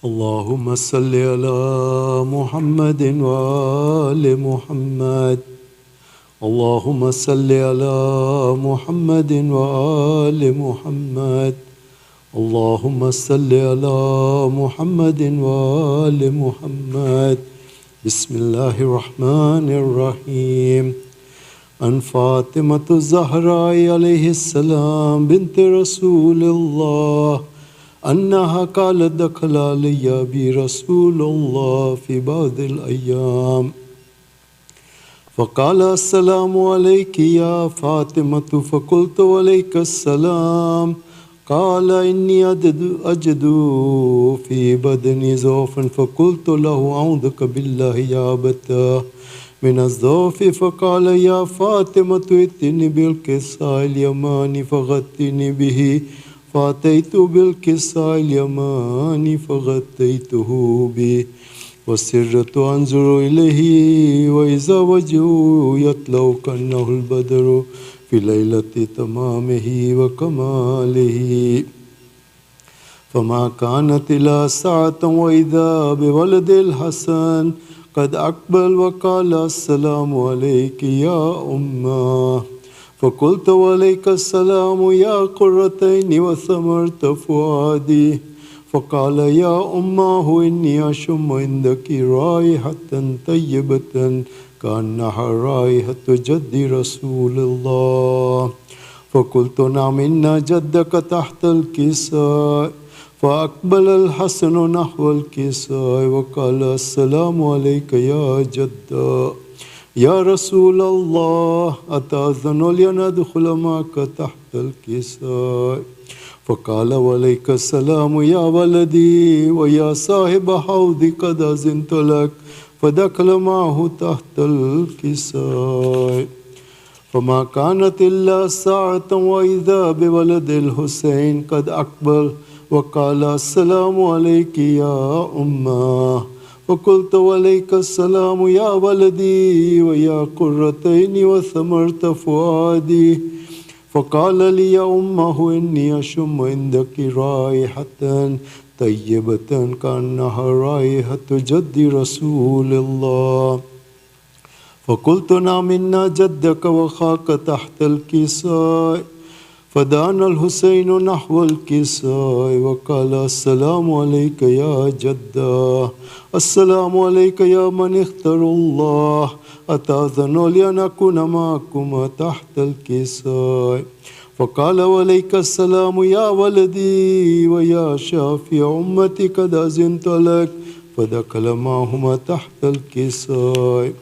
اللهم صل على محمد وآل محمد. اللهم صل على محمد وآل محمد. اللهم صل على محمد وآل محمد. بسم الله الرحمن الرحيم. عن فاطمة الزهراء عليه السلام بنت رسول الله أنها قالت دخل علي أبي رسول الله في بعض الأيام فقال السلام عليك يا فاطمة فقلت وعليك السلام. قال إني أجد في بدني ضعفا فقلت له أعوذك بالله يا أبتاه من الضعف. فقال يا فاطمة ائتني بالكساء اليماني فغطني به. فأتيت بالكساء اليماني فغطيته به وسرت أنظر إليه وإذا وجهه يطلع كأنه البدر في ليلة تمامه وكماله. فما كانت إلا ساعة وإذا بولد الحسن قد أقبل وقال السلام عليك يا أمه. فقلت وعليك السلام يا قرتين وثمرة فؤادي. فقال يا أمه إني أشم عندك رائحة طيبة كأنها رائحة جد رسول الله. فقلت نعم إن جدك تحت الكساء. فأقبل الحسن نحو الكساء وقال السلام عليك يا جد يا رسول الله أتأذن لندخل معك تحت الكساء. فقال وعليك السلام يا ولدي ويا صاحب حوضي قد أذنت لك. فدخل معه تحت الكساء. فما كانت إلا ساعة وإذا بولد الحسين قد أقبل وقال السلام عليك يا أمه. فقلت وعليك السلام يا ولدي ويا قرتين وثمرة فؤادي. فقال لي يا أمه إني أشم عندك رائحة طيبة كأنها رائحة جد رسول الله. فقلت نعم إن جدك وخاك تحت الكساء. فدان الحسين نحو الكساء وقال السلام عليك يا جدا. السلام عليك يا من اختار الله. أتأذن لأن أكون معكما تحت الكساء. فقال وعليك السلام يا ولدي ويا شافي أمتي قد أذنت لك. فدخل معهما تحت الكساء.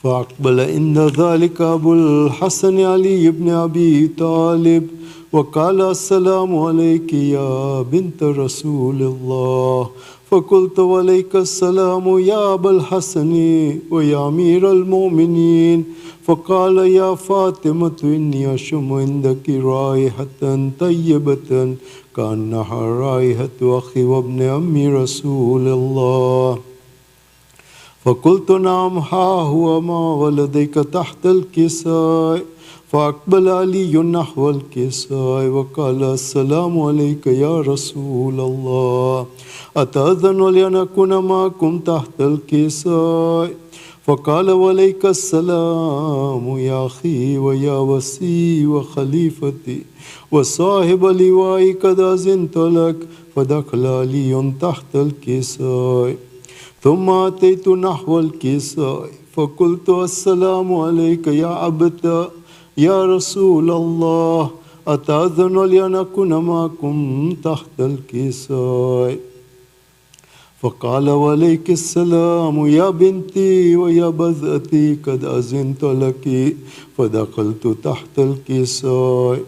فأقبل عند ذلك أبو الحسن علي بن أبي طالب وقال السلام عليك يا بنت رسول الله. فقلت وعليك السلام يا أبا الحسن ويا أمير المؤمنين. فقال يا فاطمة إني أشم عندك رائحة طيبة كأنها رائحة أخي وابن أمي رسول الله. فقلت نعم ها هو ما ولديك تحت الكساء. فأقبل علي نحو الكساء وقال السلام عليك يا رسول الله. أتأذن لأن أكون معكم تحت الكساء. فقال وعليك السلام يا أخي ويا وسي وخليفتي وصاحب لوائي قد أذنت لك. فدخل علي تحت الكساء. ثم أتيت نحو الكساء فقلت السلام عليك يا عبد يا رسول الله. أتأذن لأن أكون معكم تحت الكساء. فقال وعليك السلام يا بنتي ويا بذأتي قد أذنت لك. فدخلت تحت الكساء.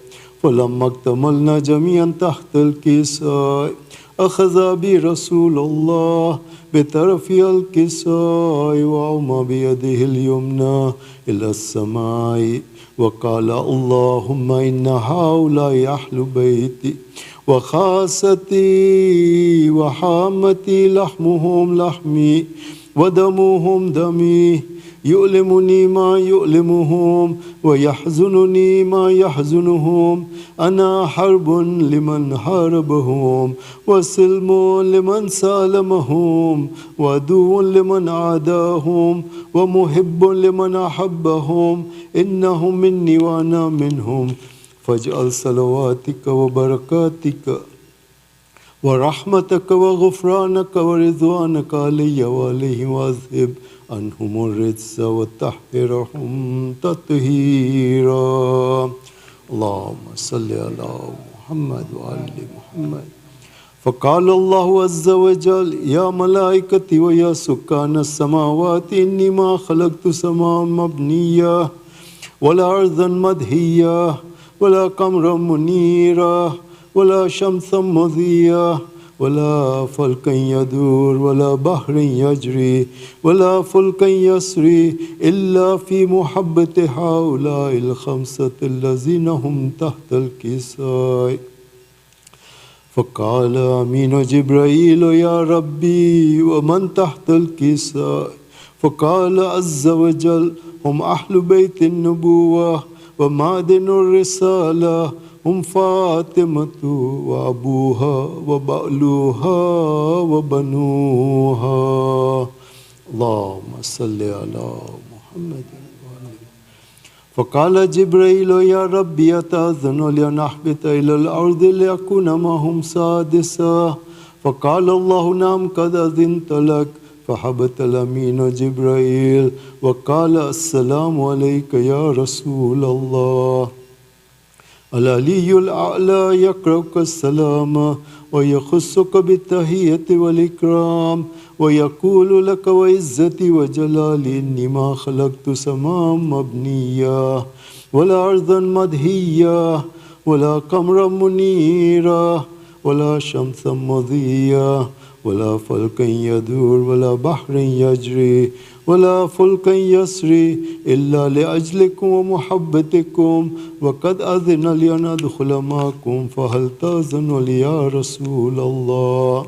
فلما اكتملنا جميعا تحت الكساء أخذ بي رسول الله بطرف الكساء وعم بيده اليمنى إلى السماء وقال اللهم إن هؤلاء أهل بيتي وخاصتي وحامتي لحمهم لحمي ودمهم دمي يؤلمني ما يؤلمهم ويحزنني ما يحزنهم. أنا حرب لمن حاربهم وسلم لمن سالمهم وعدو لمن عاداهم ومحب لمن أحبهم. إنهم مني وأنا منهم. فاجعل صلواتك وبركاتك ورحمتك وغفرانك ورضوانك علي وعليهم واذهب عنهم الرجس وطهرهم تطهيرا. اللهم صل على محمد وآل محمد. فقال الله عز وجل يا ملائكتي ويا سكان السماوات إني ما خلقت سماء مبنية ولا أرضا مدهية ولا قمرا منيرا ولا شمسا مضية ولا فلكا يدور ولا بحر يجري ولا فلكا يسري إلا في محبة هؤلاء الخمسة الذين هم تحت الكساء. فقال أمين جبرائيل يا ربي ومن تحت الكساء؟ فقال عز وجل هم أهل بيت النبوة ومعدن الرسالة، هم فاطمة وأبوها وبألوها وبنوها. اللهم صل على محمد. فقال جبريل يا ربي أتأذن لأن أحبط إلى الأرض ليكون معهم سادسا؟ فقال الله نعم قد أذنت لك. فحبط الأمين جبريل وقال السلام عليك يا رسول الله. العلي الأعلى يقرأك السلام ويخصك بالتحية والإكرام ويقول لك وعزتي وجلالي إني ما خلقت سماء مبنية ولا أرضا مدهية ولا قمرا منيرا ولا شمسا مضية ولا فلكا يدور ولا بحر يجري ولا فلكا يسري إلا لأجلكم ومحبتكم وقد أذن لي أن أدخل معكم فهل تأذن لي يا رسول الله؟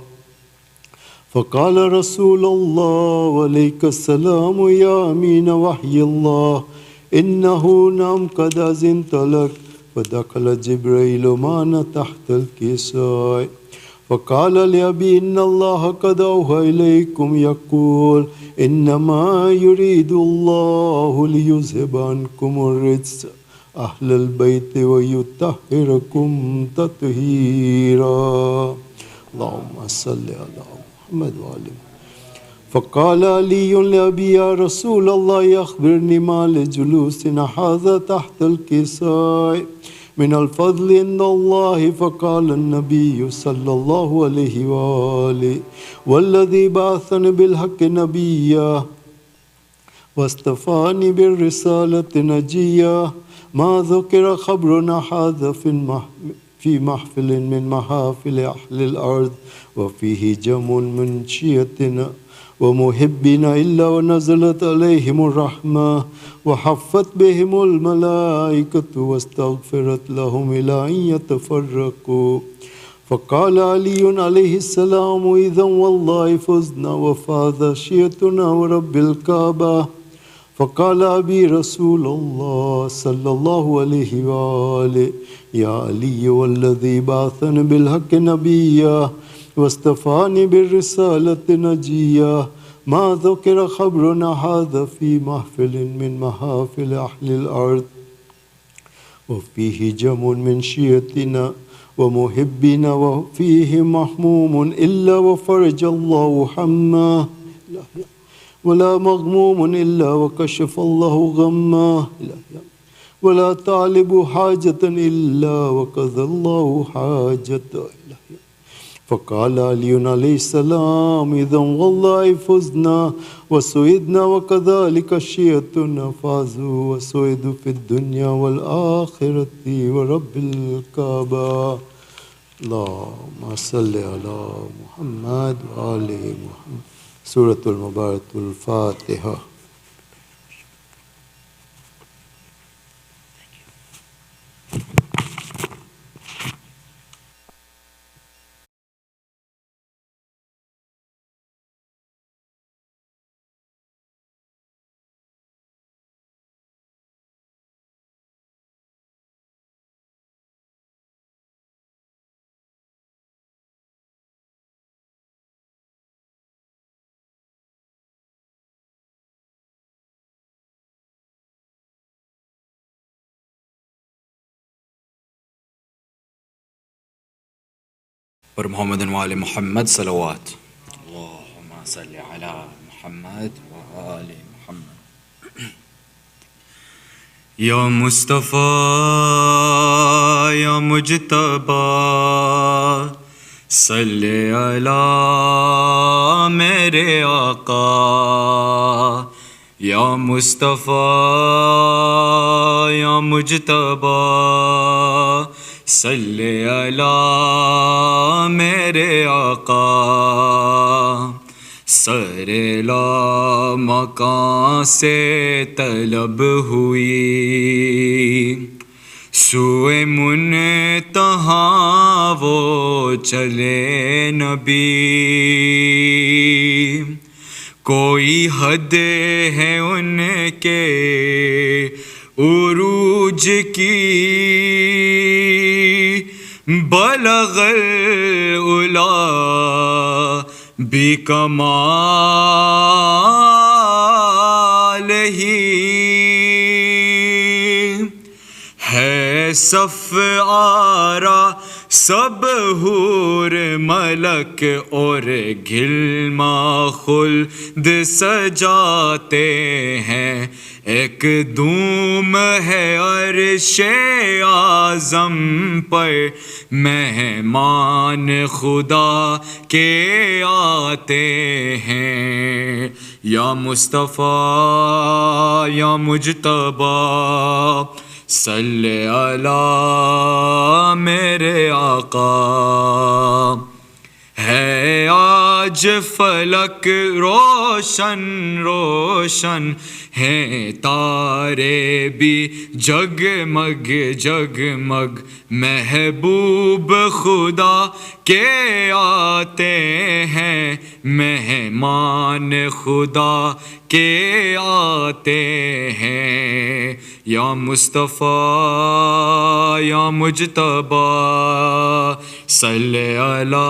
فقال رسول الله وعليك السلام يا أمين وحي الله إنه نعم قد أذنت لك. فدخل جبريل معنا تحت الكساء فقال لأبي إن الله قد أوحى إليكم يقول إنما يريد الله ليذهب عنكم الرجس أهل البيت ويطهركم تطهيرا. اللهم صل على محمد وآل. فقال علي لأبي يا رسول الله أخبرني ما لجلوسنا هذا تحت الكساء من الفضل عند الله. فقال النبي صلى الله عليه وآله والذي بعثني بالحق نبيا واصطفاني بالرسالة نجيا ما ذكر خبرنا هذا في محفل من محافل أهل الأرض وفيه جمع من شيتنا ومحبنا إلا ونزلت عليهم الرحمة وحفت بهم الملائكة واستغفرت لهم إلى أن يتفرقوا. فقال علي عليه السلام إذا والله فزنا وفاز شيتنا ورب الكعبة. فقال أبي رسول الله صلى الله عليه وآله يا علي والذي بعثني بالحق نبيا واصطفاني بالرسالة نجيا ما ذكر خبرنا هذا في محفل من محافل أهل الأرض وفيه جمع من شيتنا ومحبنا وفيه محموم إلا وفرج الله حماه ولا مغموم إلا وكشف الله غماه ولا طالب حاجة إلا وقضى الله حاجته. فقال علي عليه السلام إذا والله فزنا وسعدنا وكذلك شيعتنا فازوا وسعدوا في الدنيا والآخرة ورب الكعبة. اللهم صل على محمد وآل محمد. سورة المباركة الفاتحة. پر محمد وآل محمد صلوات. اللہم صلی علی محمد وآل محمد. یا مصطفیٰ یا مجتبی صلی علی میرے آقا. یا مصطفیٰ یا مجتبی صلی علی میرے آقا. سر لا مکان سے طلب ہوئی سوئے منتہا وہ چلے نبی. کوئی حد ہے ان کے عروج کی بلغ العلا بکمال ہی. ہے صف آرا سب حور ملک اور گلما خلد سجاتے ہیں. ایک دوم ہے عرش اعظم پر مہمان خدا کے آتے ہیں. یا مصطفیٰ یا مجتبی صلی علی میرے آقا. ہے آج فلک روشن روشن ہیں تارے بھی جگمگ جگمگ. محبوب خدا کے آتے ہیں مہمان خدا کے آتے ہیں. یا مصطفیٰ یا مجتبی صلی علی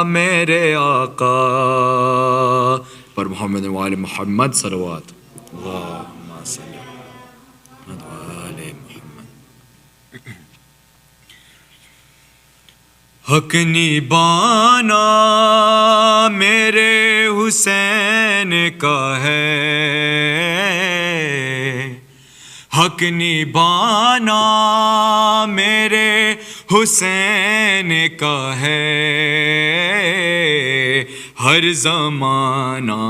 میرے آقا. پر محمد وآل محمد صلوات. اللہم صلی علی محمد وآل محمد. حق نیبانا میرے حسین کا ہے. حق نبھانا میرے حسین کا ہے. ہر زمانہ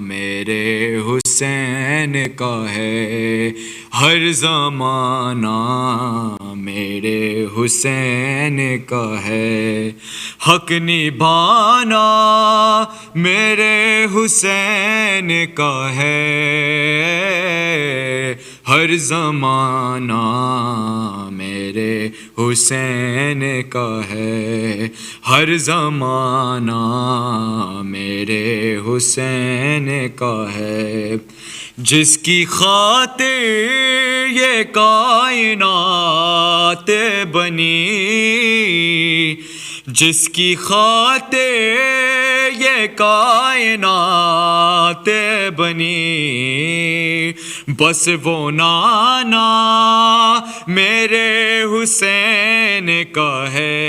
میرے حسین کا ہے. ہر زمانہ میرے حسین کا ہے. حق نبھانا میرے حسین کا ہے. ہر زمانہ میرے حسین کا ہے. ہر زمانہ میرے حسین کا ہے. جس کی خاطر یہ کائنات بنی جس کی خاطر یہ کائنات بنی بس وہ نانا میرے حسین کا ہے.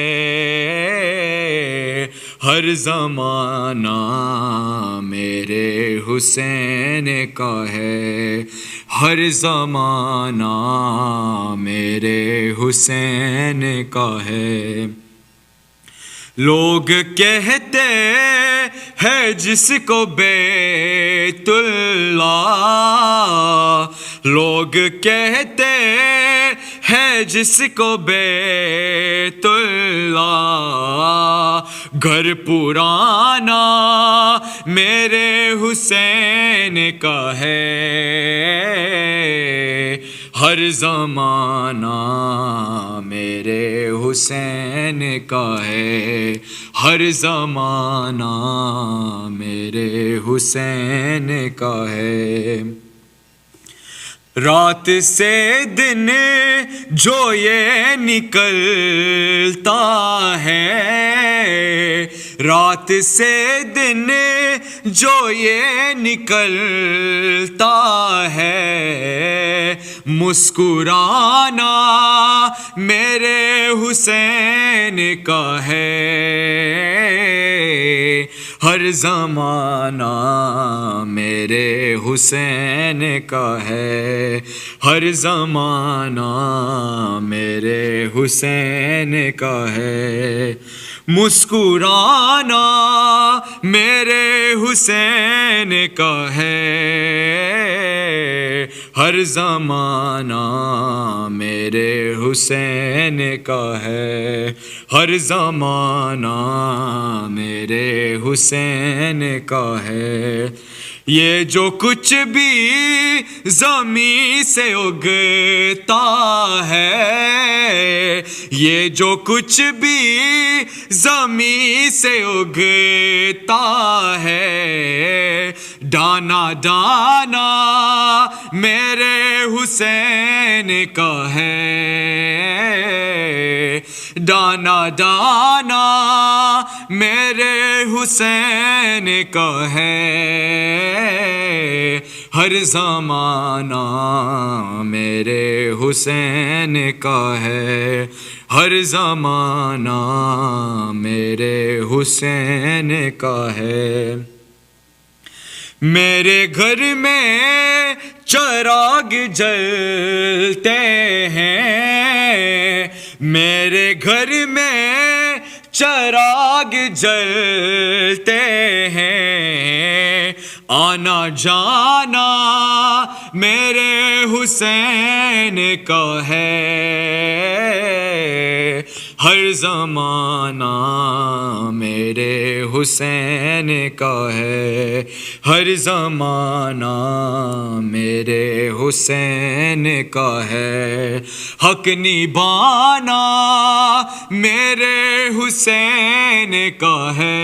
ہر زمانہ میرے حسین کا ہے. ہر زمانہ میرے حسین کا ہے. لوگ کہتے ہیں جس کو بیت اللہ. لوگ کہتے ہیں جس کو بیت اللہ. گھر پرانا میرے حسین کا ہے. ہر زمانہ میرے حسین کا ہے. ہر زمانہ میرے حسین کا ہے. رات سے دن جو یہ نکلتا ہے، رات سے دن جو یہ نکلتا ہے، مسکرانا میرے حسین کا ہے، ہر زمانہ میرے حسین کا ہے، ہر زمانہ میرے حسین کا ہے، مسکرانا میرے حسین کا ہے، ہر زمانہ میرے حسین کا ہے، ہر زمانہ میرے حسین کا ہے، یہ جو کچھ بھی زمین سے اگتا ہے، یہ جو کچھ بھی زمین سے اگتا ہے، دانا دانا میرے حسین کا ہے، دانا دانا میرے حسین کا ہے، ہر زمانہ میرے حسین کا ہے، ہر زمانہ میرے حسین کا ہے، میرے گھر میں چراغ جلتے ہیں، میرے گھر میں چراغ جلتے ہیں، آنا جانا میرے حسین کا ہے، ہر زمانہ میرے حسین کا ہے، ہر زمانہ میرے حسین کا ہے، حق نبھانا میرے حسین کا ہے،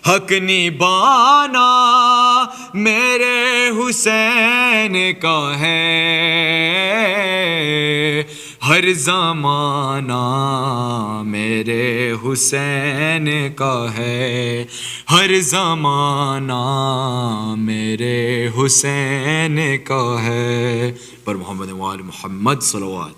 حق نبھانا میرے حسین کا ہے، ہر زمانہ میرے حسین کا ہے، ہر زمانہ میرے حسین کا ہے، پر محمد و آل محمد صلوات۔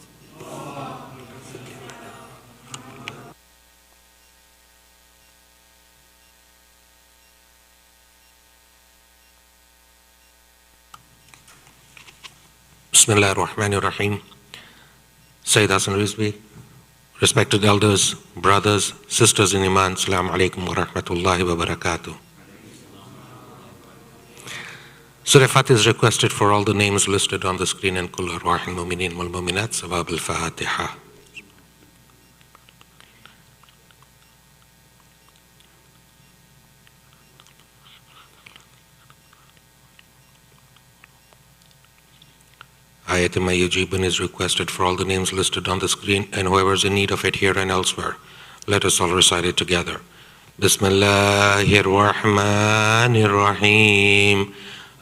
بسم اللہ الرحمن الرحیم. Sayyid Hasan Rizvi, respected elders, brothers, sisters in Iman, Assalamu alaikum wa rahmatullahi wa barakatuh. Surah Fatih is requested for all the names listed on the screen and Kul Arwahil Mu'mineen wal Mu'minat, Sawab al-Fatiha. Ayat Mayyujibun is requested for all the names listed on the screen and whoever is in need of it here and elsewhere. Let us all recite it together. Bismillahir Rahmanir Rahim.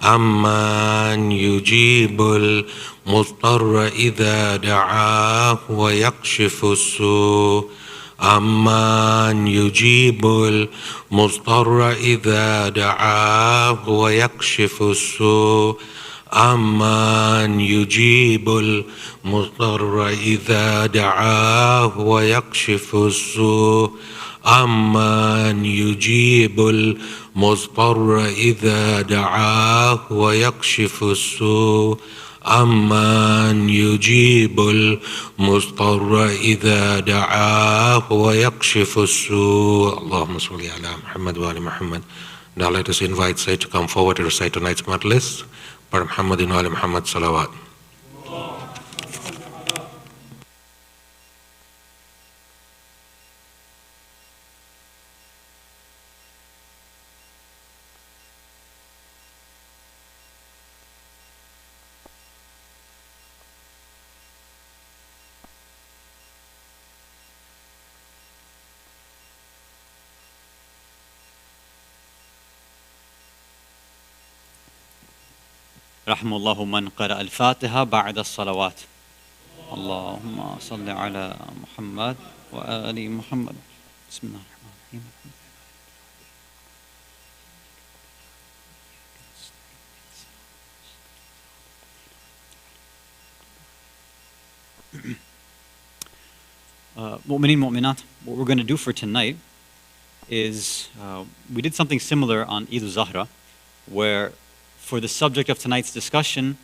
Amman yujibul mudtarra idha da'ahu wa yakshifu as-su'. Amman yujibul mudtarra idha da'ahu wa yakshifu as-su'. أَمَّنْ يُجِيبُ الْمُضْطَرَّ إِذَا دَعَاهُ وَيَكْشِفُ السُّوءَ أَمَّنْ يُجِيبُ الْمُضْطَرَّ إِذَا دَعَاهُ وَيَكْشِفُ السُّوءَ أَمَّنْ يُجِيبُ الْمُضْطَرَّ إِذَا دَعَاهُ وَيَكْشِفُ السُّوءَ. اللهم صل على محمد وآل محمد. Now let us invite Sayyid to come forward to recite tonight's majlis. پر محمد و آل محمد صلوات. رحم الله من قرأ الفاتحة بعد الصلوات. اللهم صل على محمد وآل محمد. بسم الله الرحمن الرحيم. Mu'mineen, mu'minat, what we're going to do for tonight is we did something similar on Eid al-Zahra, where for the subject of tonight's discussion,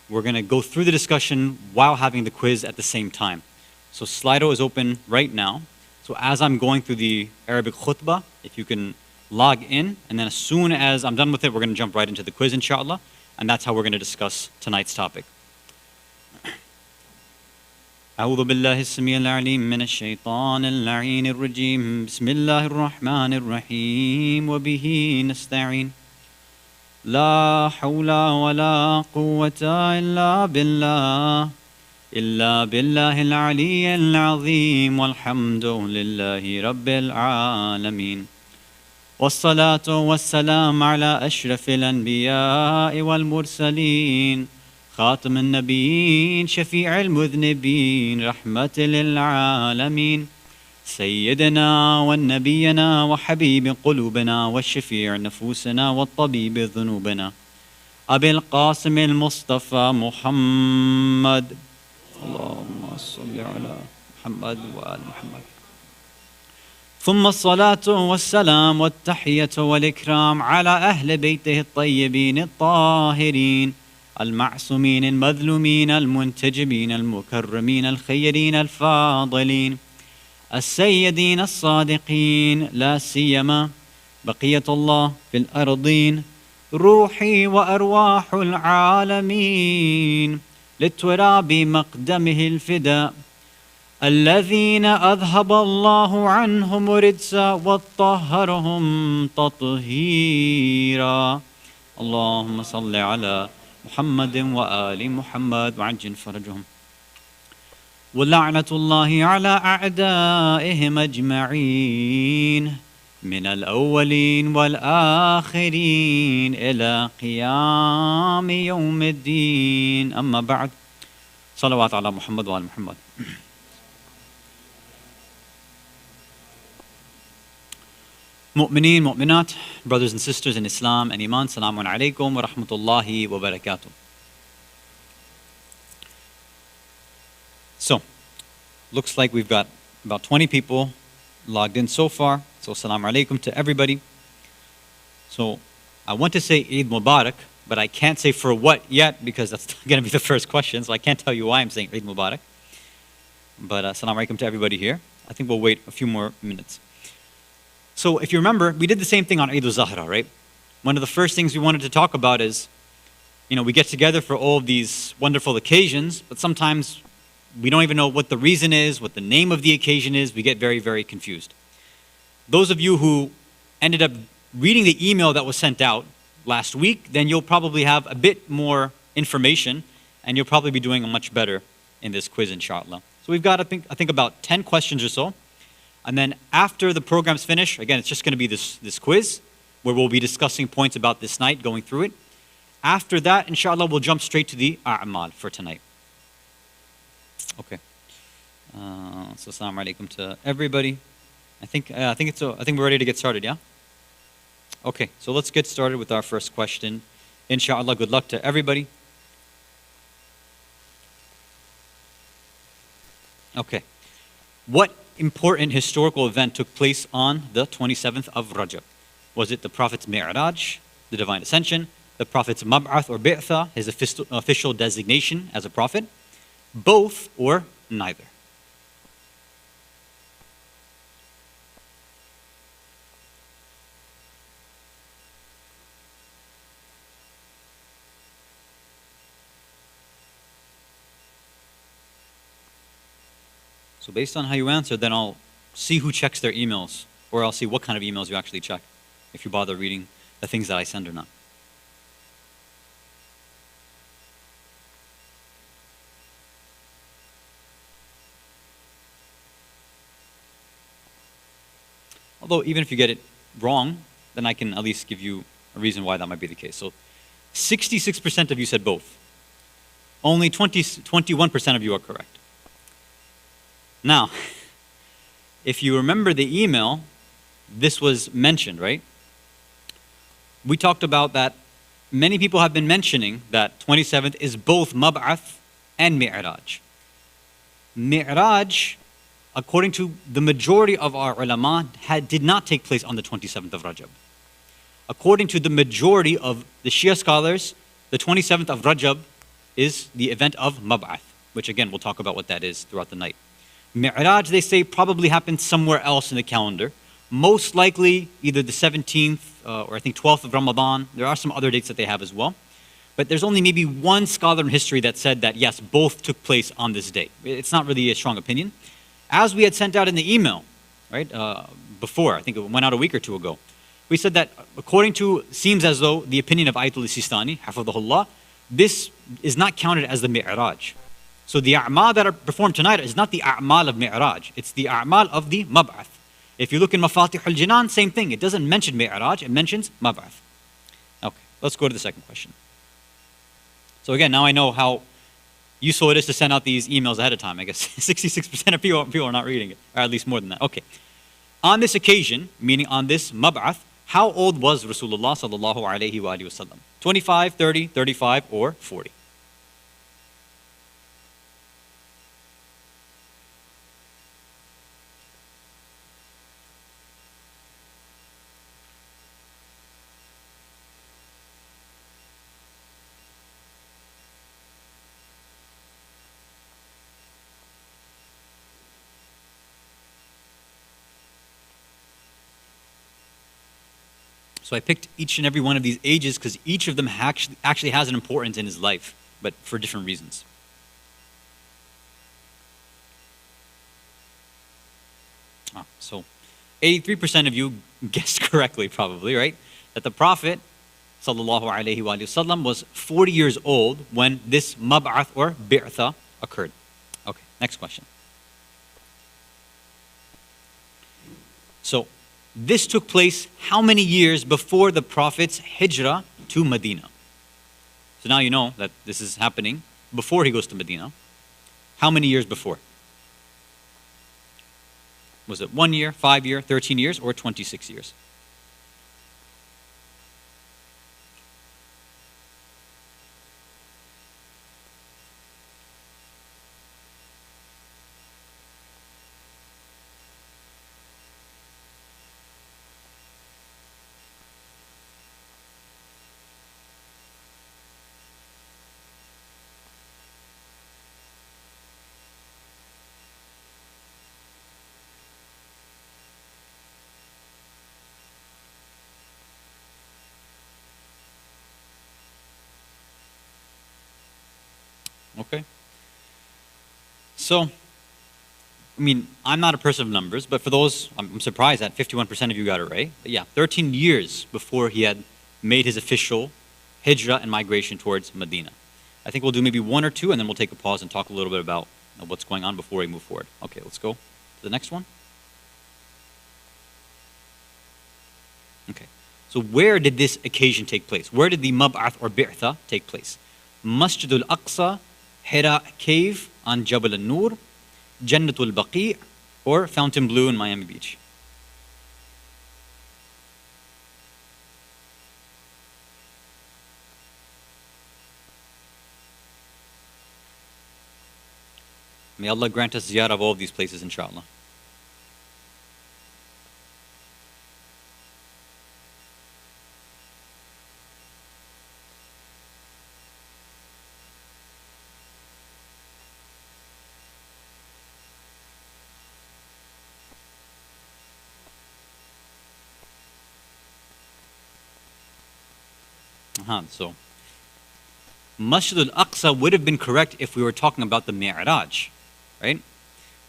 we're going to go through the discussion while having the quiz at the same time. So Slido is open right now. So as I'm going through the Arabic khutbah, if you can log in, and then as soon as I'm done with it, we're going to jump right into the quiz, inshallah, and that's how we're going to discuss tonight's topic. أعوذ بالله السميع العليم من الشيطان اللعين الرجيم بسم الله الرحمن الرحيم وبه نستعين لا حول ولا قوة إلا بالله العلي العظيم والحمد لله رب العالمين والصلاة والسلام على أشرف الأنبياء والمرسلين خاتم النبيين شفيع المذنبين رحمة للعالمين سيدنا والنبينا وحبيب قلوبنا والشفيع نفوسنا والطبيب ذنوبنا أبي القاسم المصطفى محمد اللهم صل على محمد وآل محمد ثم الصلاة والسلام والتحية والإكرام على أهل بيته الطيبين الطاهرين المعصومين المذلومين المنتجبين المكرمين الخيرين الفاضلين السيدين الصادقين لا سيما بقية الله في الأرضين روحي وأرواح العالمين للتراب مقدمه الفداء الذين أذهب الله عنهم الرجس وطهرهم تطهيرا اللهم صل على محمد وآل محمد وعجل فرجهم ولعنة الله على أعدائهم أجمعين من الأولين والآخرين إلى قيام يوم الدين أما بعد صلوات على محمد وآل محمد. Mu'mineen, mu'minat, brothers and sisters in Islam and Iman, Salaamun Alaikum wa rahmatullahi wa barakatuh. So, looks like we've got about 20 people logged in so far. So, Salaamun Alaikum to everybody. So, I want to say Eid Mubarak, but I can't say for what yet because that's going to be the first question. So, I can't tell you why I'm saying Eid Mubarak. But Salaamun Alaikum to everybody here. I think we'll wait a few more minutes. So if you remember, we did the same thing on Eid al-Zahra, right? One of the first things we wanted to talk about is, we get together for all of these wonderful occasions, but sometimes we don't even know what the reason is, what the name of the occasion is. We get very, very confused. Those of you who ended up reading the email that was sent out last week, then you'll probably have a bit more information, and you'll probably be doing much better in this quiz, inshallah. So we've got, I think about 10 questions or so. And then after the program's finished, again, it's just going to be this quiz where we'll be discussing points about this night, going through it. After that, inshallah, we'll jump straight to the a'mal for tonight. Okay. So assalamu alaikum to everybody. I think we're ready to get started, yeah? Okay, so let's get started with our first question. Inshallah, good luck to everybody. Okay. What important historical event took place on the 27th of Rajab? Was it the Prophet's Mi'raj, the divine ascension, the Prophet's Mab'ath or Bi'tha, his official designation as a prophet, both or neither? So based on how you answer, then I'll see who checks their emails, or I'll see what kind of emails you actually check, if you bother reading the things that I send or not. Although even if you get it wrong, then I can at least give you a reason why that might be the case. So 66% of you said both. Only 21% of you are correct. Now, if you remember the email, this was mentioned, right? We talked about that many people have been mentioning that 27th is both Mab'ath and Mi'raj. Mi'raj, according to the majority of our ulama, did not take place on the 27th of Rajab. According to the majority of the Shia scholars, the 27th of Rajab is the event of Mab'ath, which again, we'll talk about what that is throughout the night. Mi'raj, they say, probably happened somewhere else in the calendar. Most likely either the 17th or I think 12th of Ramadan. There are some other dates that they have as well. But there's only maybe one scholar in history that said that, yes, both took place on this day. It's not really a strong opinion. As we had sent out in the email, right, before, I think it went out a week or two ago, we said that according to, seems as though the opinion of Ayatul Sistani, hafidhahullah, this is not counted as the Mi'raj. So the a'mal that are performed tonight is not the a'mal of Mi'raj, it's the a'mal of the Mab'ath. If you look in Mafatih al-Jinan, same thing. It doesn't mention Mi'raj, it mentions Mab'ath. Okay, let's go to the second question. So again, now I know how useful it is to send out these emails ahead of time. I guess 66% of people are not reading it, or at least more than that. Okay. On this occasion, meaning on this Mab'ath, how old was Rasulullah sallallahu alayhi wa sallam? 25, 30, 35, or 40? So I picked each and every one of these ages because each of them actually has an importance in his life, but for different reasons. So 83% of you guessed correctly, probably, right? That the Prophet sallallahu alaihi wasallam was 40 years old when this Mab'ath or Bi'tha occurred. Okay, next question. So this took place how many years before the Prophet's hijrah to Medina? So now you know that this is happening before he goes to Medina. How many years before? Was it 1 year, 5 years, 13 years, or 26 years? Okay. So, I mean, I'm not a person of numbers, but for those, I'm surprised that 51% of you got it right. But yeah, 13 years before he had made his official hijrah and migration towards Medina. I think we'll do maybe one or two, and then we'll take a pause and talk a little bit about what's going on before we move forward. Okay, let's go to the next one. Okay. So where did this occasion take place? Where did the Mab'ath or Bi'tha take place? Masjid al-Aqsa, Hira Cave on Jabal al-Nur, Jannatul Baqi', or Fountain Blue in Miami Beach? May Allah grant us ziyarah of all of these places, inshallah. So, Masjid al-Aqsa would have been correct if we were talking about the Mi'raj, right?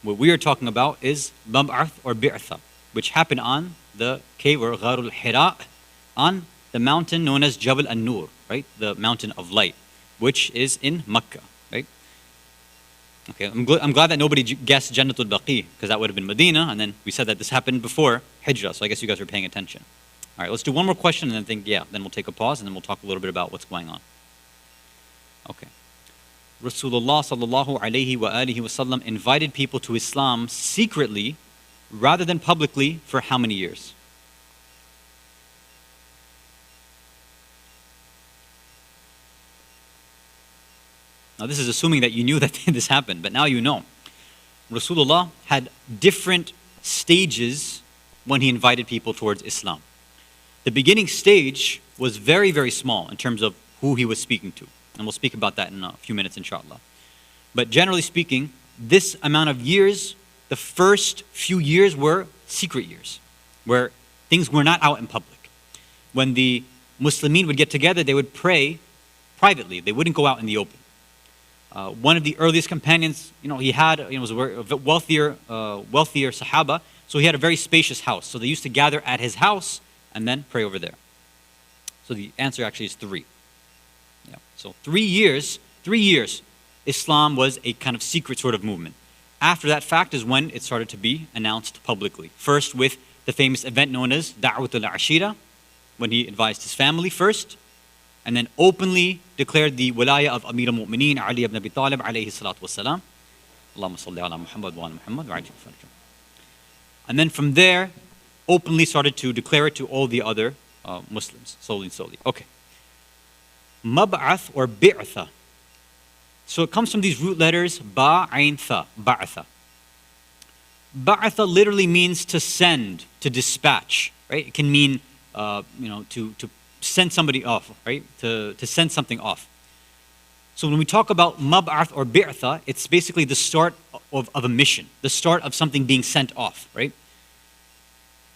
What we are talking about is Mab'ath or Bi'tha, which happened on the cave or Gharul Hira, on the mountain known as Jabal al-Nur, right? The mountain of light, which is in Mecca, right? Okay, I'm glad that nobody guessed Jannatul Baqi, because that would have been Medina, and then we said that this happened before Hijrah, so I guess you guys are paying attention. All right, let's do one more question and then then we'll take a pause and then we'll talk a little bit about what's going on. Okay. Rasulullah sallallahu alayhi wa alihi wasallam invited people to Islam secretly rather than publicly for how many years? Now this is assuming that you knew that this happened, but now you know. Rasulullah had different stages when he invited people towards Islam. The beginning stage was very, very small in terms of who he was speaking to. And we'll speak about that in a few minutes, inshallah. But generally speaking, this amount of years, the first few years were secret years, where things were not out in public. When the Muslimin would get together, they would pray privately. They wouldn't go out in the open. One of the earliest companions, was a wealthier Sahaba, so he had a very spacious house. So they used to gather at his house and then pray over there. So the answer actually is 3. Yeah. So 3 years, Islam was a kind of secret sort of movement. After that fact is when it started to be announced publicly. First with the famous event known as Da'wat al-Ashira, when he advised his family first, and then openly declared the wilaya of Amir al-Mu'mineen Ali ibn Abi Talib alayhi salatu wasalam. Allahumma salli ala Muhammad wa ala Muhammad wa ajil farajah. And then from there, openly started to declare it to all the other Muslims, slowly. Okay. Mab'ath or bi'tha. So it comes from these root letters, ba, ain, tha, ba'atha. Ba'atha literally means to send, to dispatch, right? It can mean, to send somebody off, right? To send something off. So when we talk about mab'ath or bi'tha, it's basically the start of a mission, the start of something being sent off, right?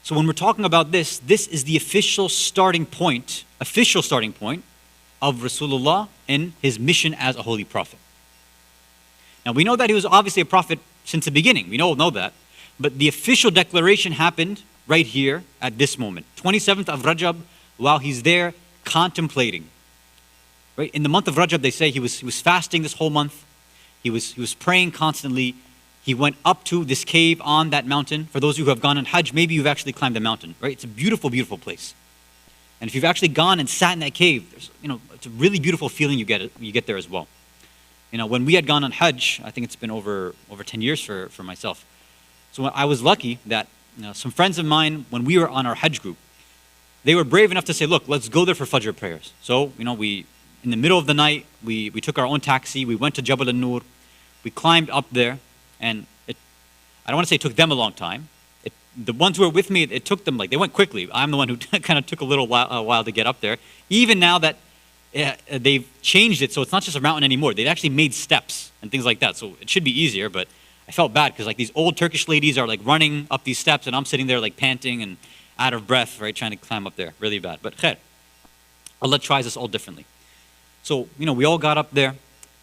So when we're talking about this is the official starting point of Rasulullah in his mission as a holy prophet. Now we know that he was obviously a prophet since the beginning. We all know that. But the official declaration happened right here at this moment. 27th of Rajab, while he's there contemplating. Right? In the month of Rajab, they say he was fasting this whole month. He was praying constantly. He went up to this cave on that mountain. For those of you who have gone on Hajj, maybe you've actually climbed the mountain, right? It's a beautiful, beautiful place. And if you've actually gone and sat in that cave, it's a really beautiful feeling you get there as well. When we had gone on Hajj, I think it's been over 10 years for myself. So I was lucky that some friends of mine, when we were on our Hajj group, they were brave enough to say, look, let's go there for Fajr prayers. So, we, in the middle of the night, we took our own taxi, we went to Jabal al-Nur, we climbed up there, and I don't want to say it took them a long time. The ones who were with me, it took them, they went quickly. I'm the one who kind of took a little while to get up there. Even now that they've changed it, so it's not just a mountain anymore. They've actually made steps and things like that, so it should be easier, but I felt bad because these old Turkish ladies are running up these steps, and I'm sitting there panting and out of breath, right, trying to climb up there. Really bad, but khair. Allah tries us all differently. So, we all got up there,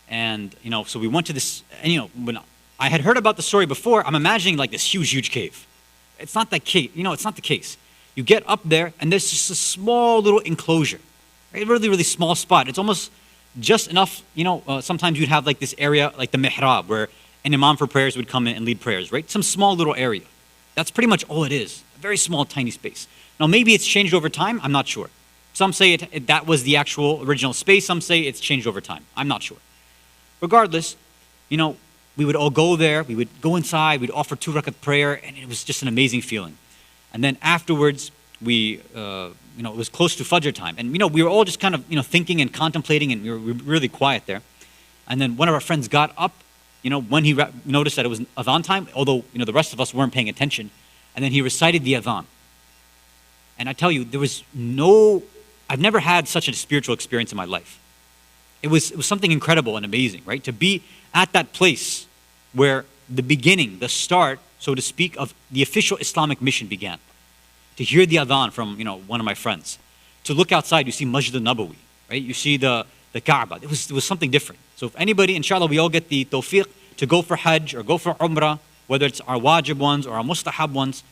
and, so we went to this, and, when I had heard about the story before, I'm imagining this huge cave. It's not that case, it's not the case. You get up there, and there's just a small little enclosure, right? Really, really small spot. It's almost just enough, sometimes you'd have this area, the mihrab, where an imam for prayers would come in and lead prayers, right? Some small little area. That's pretty much all it is. A very small, tiny space. Now, maybe it's changed over time. I'm not sure. Some say that was the actual original space. Some say it's changed over time. I'm not sure. Regardless, we would all go there. We would go inside. We'd offer 2 rakat prayer, and it was just an amazing feeling. And then afterwards, it was close to Fajr time. And, we were all just kind of, thinking and contemplating, and we were really quiet there. And then one of our friends got up, when he noticed that it was adhan time, although, the rest of us weren't paying attention. And then he recited the adhan. And I tell you, I've never had such a spiritual experience in my life. It was something incredible and amazing, right? To be at that place where the beginning, the start, so to speak, of the official Islamic mission began. To hear the adhan from, one of my friends. To look outside, you see Masjid al-Nabawi, right? You see the Kaaba. It was something different. So if anybody, inshallah, we all get the tawfiq to go for Hajj or go for Umrah, whether it's our wajib ones or our mustahab ones,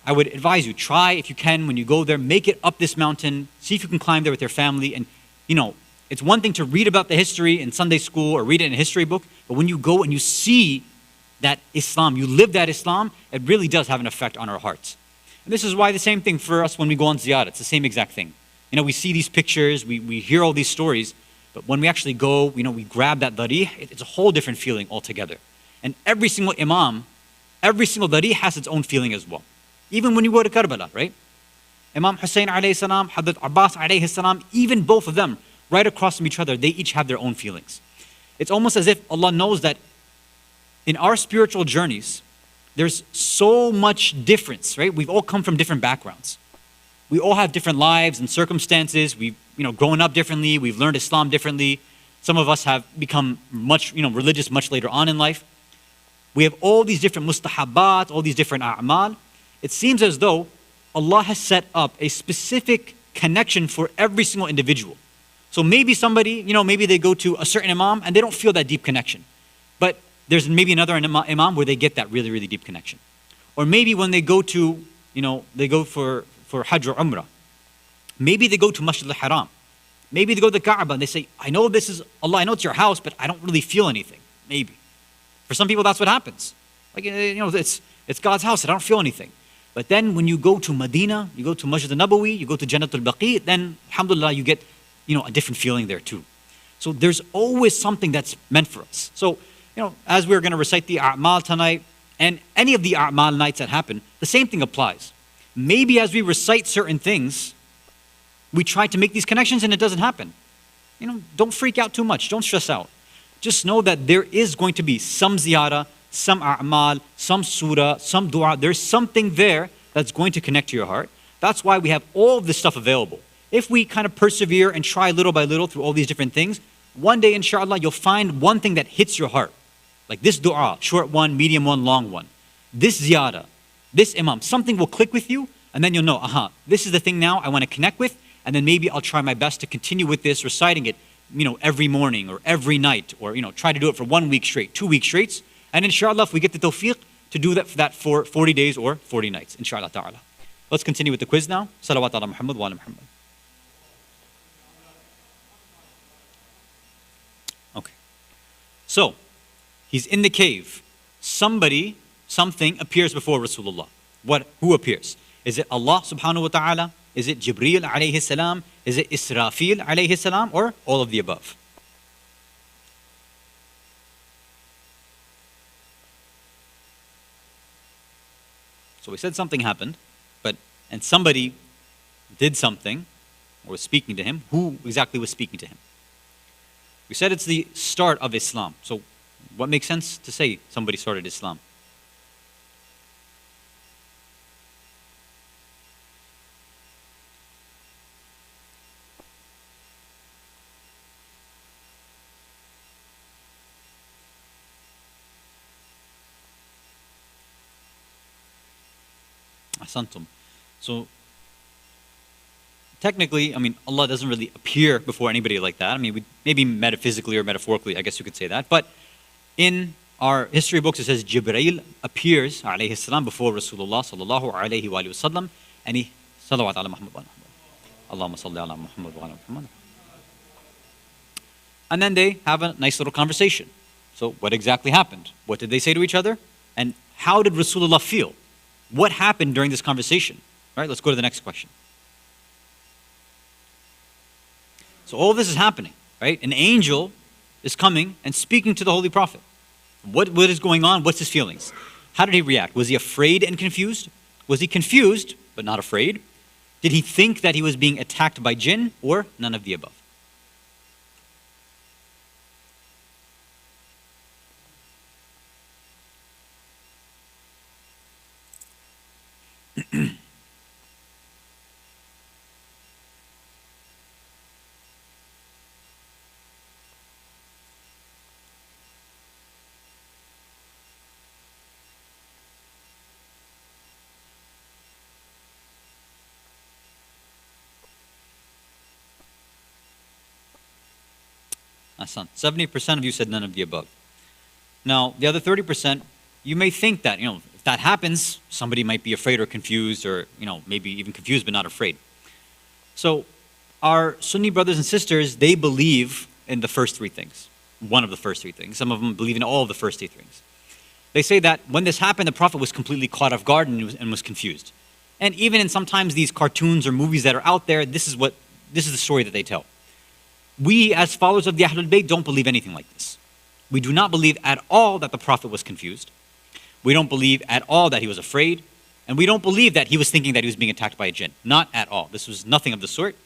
I would advise you, try if you can, when you go there, make it up this mountain, see if you can climb there with your family. And, it's one thing to read about the history in Sunday school or read it in a history book, but when you go and you see that Islam, you live that Islam, it really does have an effect on our hearts. And this is why the same thing for us when we go on ziyarah. It's the same exact thing. We see these pictures, we hear all these stories, but when we actually go, we grab that darih, it's a whole different feeling altogether. And every single imam, every single darih has its own feeling as well. Even when you go to Karbala, right? Imam Hussein alayhi salam, Hadrat Abbas alayhi salam, even both of them, right across from each other, they each have their own feelings. It's almost as if Allah knows that in our spiritual journeys, there's so much difference, right? We've all come from different backgrounds. We all have different lives and circumstances. We've grown up differently. We've learned Islam differently. Some of us have become much religious much later on in life. We have all these different mustahabbat, all these different a'mal. It seems as though Allah has set up a specific connection for every single individual. So maybe somebody, maybe they go to a certain imam and they don't feel that deep connection. But there's maybe another imam where they get that really, really deep connection. Or maybe when they go to, they go for Hajj or Umrah. Maybe they go to Masjid al-Haram. Maybe they go to the Kaaba and they say, I know this is Allah, I know it's your house, but I don't really feel anything. Maybe. For some people, that's what happens. Like, it's God's house, and I don't feel anything. But then when you go to Medina, you go to Masjid al-Nabawi, you go to Jannat al-Baqi, then, alhamdulillah, you get, a different feeling there too. So there's always something that's meant for us. So, as we're going to recite the A'mal tonight, and any of the A'mal nights that happen, the same thing applies. Maybe as we recite certain things, we try to make these connections and it doesn't happen. Don't freak out too much. Don't stress out. Just know that there is going to be some ziyarah, some a'mal, some surah, some dua. There's something there that's going to connect to your heart. That's why we have all of this stuff available. If we kind of persevere and try little by little through all these different things, one day, inshallah, you'll find one thing that hits your heart. Like this dua, short one, medium one, long one. This ziyarah, this imam, something will click with you, and then you'll know, this is the thing now I want to connect with, and then maybe I'll try my best to continue with this, reciting it, every morning or every night, or, try to do it for 1 week straight, 2 weeks straight, and inshallah, if we get the tawfiq, to do that for 40 days or 40 nights, inshallah ta'ala. Let's continue with the quiz now. Salawat ala Muhammad wa ala Muhammad. Okay. So, he's in the cave. Something appears before Rasulullah. Who appears? Is it Allah subhanahu wa ta'ala? Is it Jibreel alayhi salam? Is it Israfil alayhi salam? Or all of the above? So we said something happened, and somebody did something, or was speaking to him. Who exactly was speaking to him? We said it's the start of Islam. So what makes sense to say somebody started Islam? Ahsantum. So technically, Allah doesn't really appear before anybody like that. Maybe metaphysically or metaphorically, I guess you could say that. But in our history books, it says Jibreel appears, alayhi salam, before Rasulullah sallallahu alayhi wa sallam, and he, salawat ala Muhammad wa ala Muhammad. Allahumma salli ala Muhammad wa ala Muhammad. And then they have a nice little conversation. So what exactly happened? What did they say to each other? And how did Rasulullah feel? What happened during this conversation? All right, let's go to the next question. So all this is happening, right? An angel is coming and speaking to the Holy Prophet. What is going on? What's his feelings? How did he react? Was he afraid and confused? Was he confused but not afraid? Did he think that he was being attacked by jinn, or none of the above? Hasan, 70% of you said none of the above. Now, the other 30%, you may think that, if that happens, somebody might be afraid or confused, or, maybe even confused but not afraid. So, our Sunni brothers and sisters, they believe in the first three things. One of the first three things. Some of them believe in all of the first three things. They say that when this happened, the Prophet was completely caught off guard and was confused. And even in sometimes these cartoons or movies that are out there, this is the story that they tell. We, as followers of the Ahlul Bayt, don't believe anything like this. We do not believe at all that the Prophet was confused. We don't believe at all that he was afraid. And we don't believe that he was thinking that he was being attacked by a jinn. Not at all. This was nothing of the sort.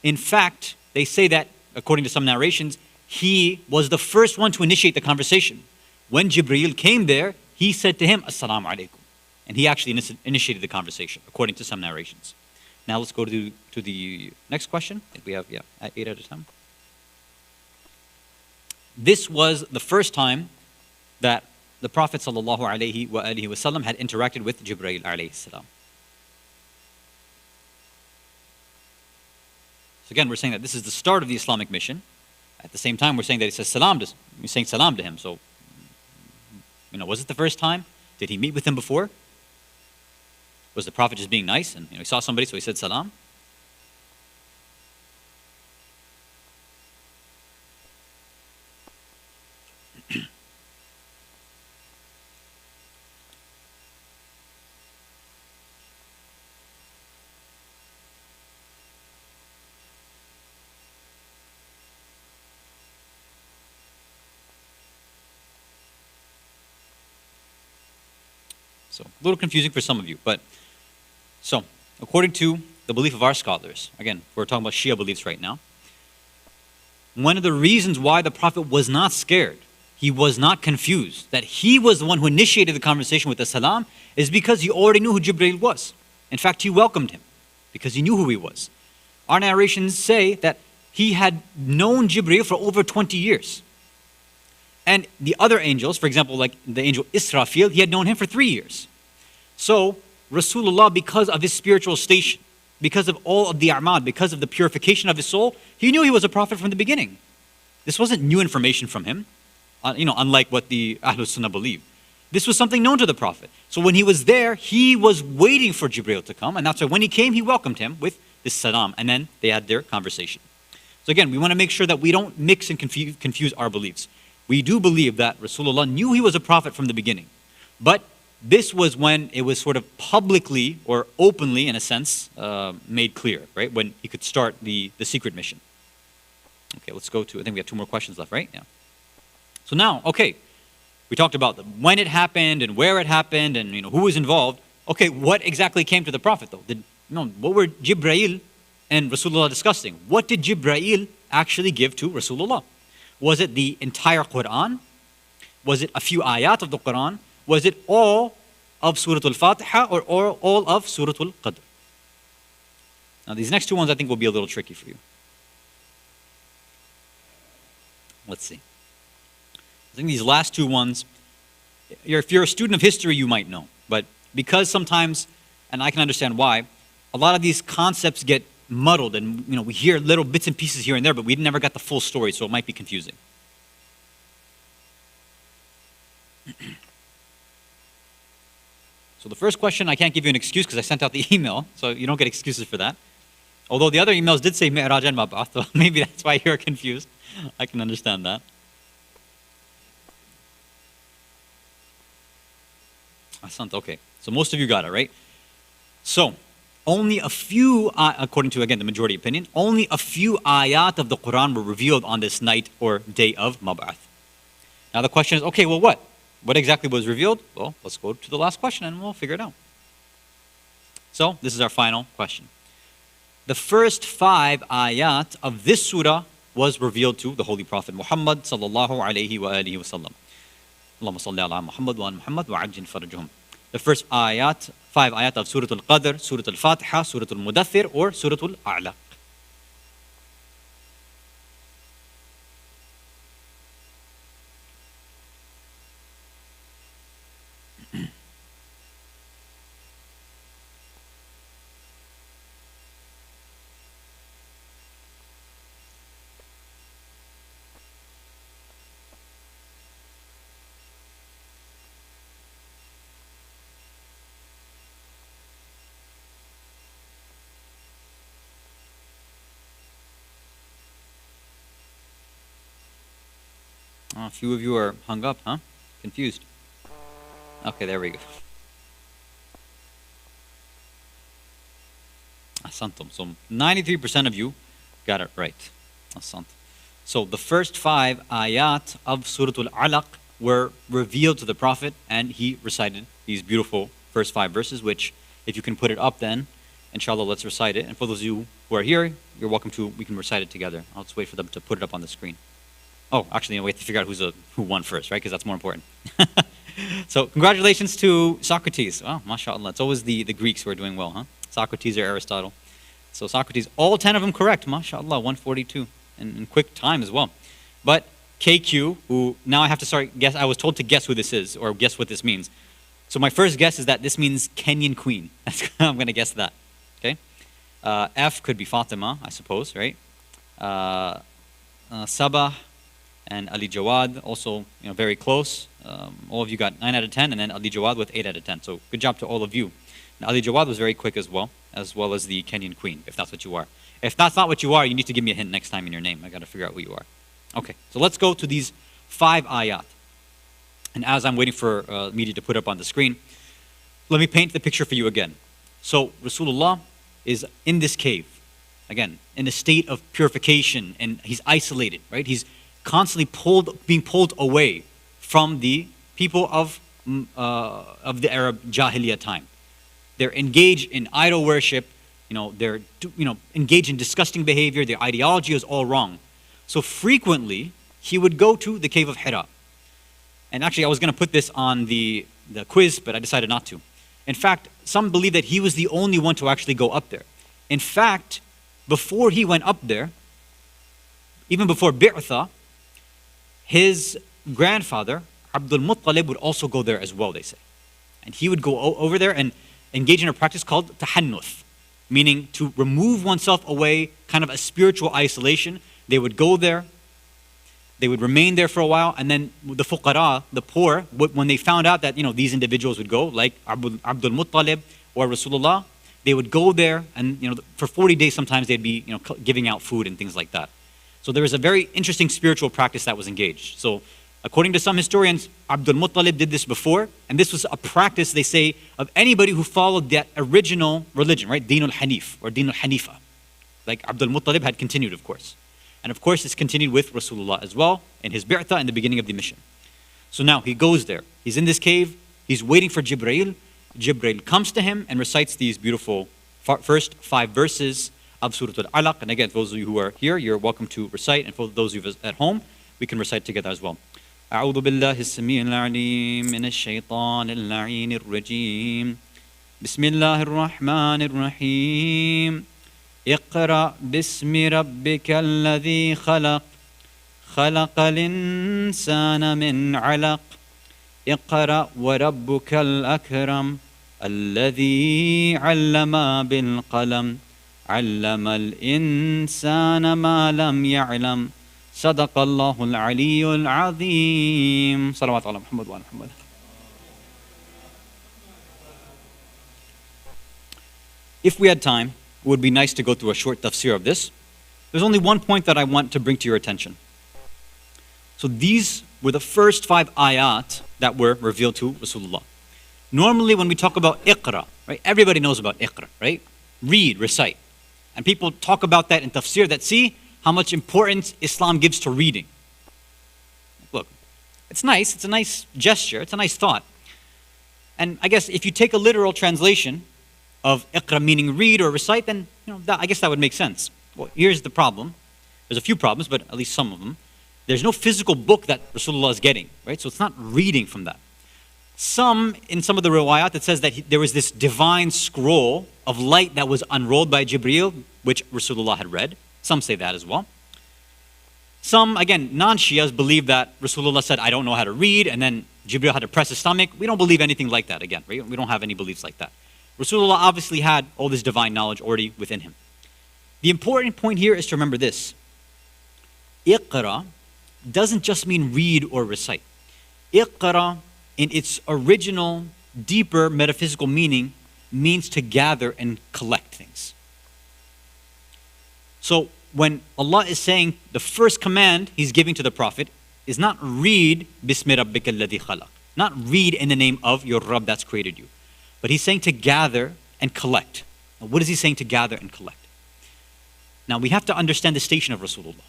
In fact, they say that, according to some narrations, he was the first one to initiate the conversation. When Jibreel came there, he said to him, Assalamu alaikum. And he actually initiated the conversation, according to some narrations. Now let's go to the next question. I think we have, 8 out of 10. This was the first time that the Prophet ﷺ had interacted with Jibreel alayhi salam. So again, we're saying that this is the start of the Islamic mission. At the same time, we're saying that he says salam to, we're saying salam to him. So, was it the first time? Did he meet with him before? Was the Prophet just being nice and he saw somebody, so he said salam? So, a little confusing for some of you, but so, according to the belief of our scholars, again, we're talking about Shia beliefs right now, one of the reasons why the Prophet was not scared, he was not confused, that he was the one who initiated the conversation with the salam, is because he already knew who Jibreel was. In fact, he welcomed him because he knew who he was. Our narrations say that he had known Jibreel for over 20 years. And the other angels, for example, like the angel Israfil, he had known him for 3 years. So, Rasulullah, because of his spiritual station, because of all of the a'mal, because of the purification of his soul, he knew he was a prophet from the beginning. This wasn't new information from him, unlike what the Ahlul Sunnah believe. This was something known to the Prophet. So when he was there, he was waiting for Jibreel to come, and that's why when he came, he welcomed him with this salam, and then they had their conversation. So again, we want to make sure that we don't mix and confuse our beliefs. We do believe that Rasulullah knew he was a prophet from the beginning. But this was when it was sort of publicly or openly, in a sense, made clear, right? When he could start the secret mission. Okay, let's go to, I think we have 2 more questions left, right? Yeah. So now, okay, we talked about when it happened and where it happened and who was involved. Okay, what exactly came to the Prophet though? What were Jibreel and Rasulullah discussing? What did Jibreel actually give to Rasulullah? Was it the entire Quran? Was it a few ayat of the Quran? Was it all of Surah Al-Fatiha or all of Surah Al-Qadr? Now these next 2 ones I think will be a little tricky for you. Let's see. I think these last 2 ones, if you're a student of history, you might know. But because sometimes, and I can understand why, a lot of these concepts get muddled and we hear little bits and pieces here and there, but we never got the full story, so it might be confusing. So the first question, I can't give you an excuse because I sent out the email, so you don't get excuses for that. Although the other emails did say Mi'raj and Mab'ath, so maybe that's why you're confused. I can understand that. Hasan, okay. So most of you got it, right? So, only a few, according to, again, the majority opinion, only a few ayat of the Quran were revealed on this night or day of Mab'ath. Now the question is, okay, well what? What exactly was revealed? Well, let's go to the last question and we'll figure it out. So, this is our final question. The first 5 ayat of this surah was revealed to the Holy Prophet Muhammad sallallahu alayhi wa alihi wa sallam. Allahumma salli ala Muhammad wa ala Muhammad wa ajin farajhum. The first 5 ayat of Surah Al-Qadr, Surah Al-Fatiha, Surah Al-Mudaththir, or Surah Al-A'la. Oh, a few of you are hung up, huh? Confused. Okay, there we go. Ahsantum. So 93% of you got it right. Ahsantum. So the first 5 ayat of Surah Al-Alaq were revealed to the Prophet, and he recited these beautiful first 5 verses, which if you can put it up then, inshallah, let's recite it. And for those of you who are here, you're welcome to, we can recite it together. I'll just wait for them to put it up on the screen. Oh, actually, we have to figure out who won first, right? Because that's more important. So congratulations to Socrates. Wow, mashallah. It's always the Greeks who are doing well, huh? Socrates or Aristotle. So Socrates, all 10 of them correct, mashallah, 142, in quick time as well. But KQ, who now I have to start guess, I was told to guess who this is, or guess what this means. So my first guess is that this means Kenyan queen. I'm going to guess that. Okay. F could be Fatima, I suppose, right? Sabah and Ali Jawad, also very close. All of you got 9 out of 10, and then Ali Jawad with 8 out of 10. So good job to all of you. And Ali Jawad was very quick as well as the Kenyan queen, if that's what you are. If that's not what you are, you need to give me a hint next time in your name. I got to figure out who you are. Okay, so let's go to these 5 ayat. And as I'm waiting for media to put up on the screen, let me paint the picture for you again. So Rasulullah is in this cave, again, in a state of purification, and he's isolated, right? He's constantly being pulled away from the people of the Arab Jahiliyyah time. They're engaged in idol worship, they're engaged in disgusting behavior, their ideology is all wrong. So frequently, he would go to the cave of Hira. And actually, I was going to put this on the quiz, but I decided not to. In fact, some believe that he was the only one to actually go up there. In fact, before he went up there, even before Bi'tha, his grandfather, Abdul Muttalib, would also go there as well, they say. And he would go over there and engage in a practice called tahannuth, meaning to remove oneself away, kind of a spiritual isolation. They would go there, they would remain there for a while, and then the fuqara, the poor, when they found out that these individuals would go, like Abdul Muttalib or Rasulullah, they would go there, and for 40 days sometimes they'd be giving out food and things like that. So there was a very interesting spiritual practice that was engaged. So according to some historians, Abdul Muttalib did this before, and this was a practice, they say, of anybody who followed that original religion, right? Din al-Hanif or Din al-Hanifa. Like Abdul Muttalib had continued, of course. And of course, it's continued with Rasulullah as well in his bi'tha in the beginning of the mission. So now he goes there. He's in this cave. He's waiting for Jibreel. Jibreel comes to him and recites these beautiful first 5 verses of Surah Al-Alaq. And again, for those of you who are here, you're welcome to recite. And for those of you at home, we can recite together as well. أعوذ بالله السميع العليم من الشيطان اللعين الرجيم بسم الله الرحمن الرحيم اقرأ باسم ربك الذي خلق خلق الإنسان من علق اقرأ وربك الأكرم الذي علم بالقلم علم الإنسان ما لم يعلم صدق الله العلي العظيم صلوات على محمد وعلى محمد. If we had time, it would be nice to go through a short tafsir of this. There's only one point that I want to bring to your attention. So these were the first 5 ayat that were revealed to Rasulullah. Normally when we talk about iqra, right? Everybody knows about iqra, right? Read, recite. And people talk about that in tafsir, that see how much importance Islam gives to reading. Look, it's nice, it's a nice gesture, it's a nice thought. And I guess if you take a literal translation of iqra meaning read or recite, then I guess that would make sense. Well, here's the problem. There's a few problems, but at least some of them. There's no physical book that Rasulullah is getting, right? So it's not reading from that. In some of the riwayat, it says that there was this divine scroll of light that was unrolled by Jibreel, which Rasulullah had read. Some say that as well. Some, again, non-Shias believe that Rasulullah said, I don't know how to read, and then Jibreel had to press his stomach. We don't believe anything like that, again. Right? We don't have any beliefs like that. Rasulullah obviously had all this divine knowledge already within him. The important point here is to remember this. Iqra doesn't just mean read or recite. Iqra, in its original, deeper metaphysical meaning, means to gather and collect things. So when Allah is saying the first command He's giving to the Prophet is not read Bismi Rabbika alladhi khalaq, not read in the name of your Rabb that's created you, but He's saying to gather and collect. Now, what is he saying to gather and collect? Now, we have to understand the station of Rasulullah.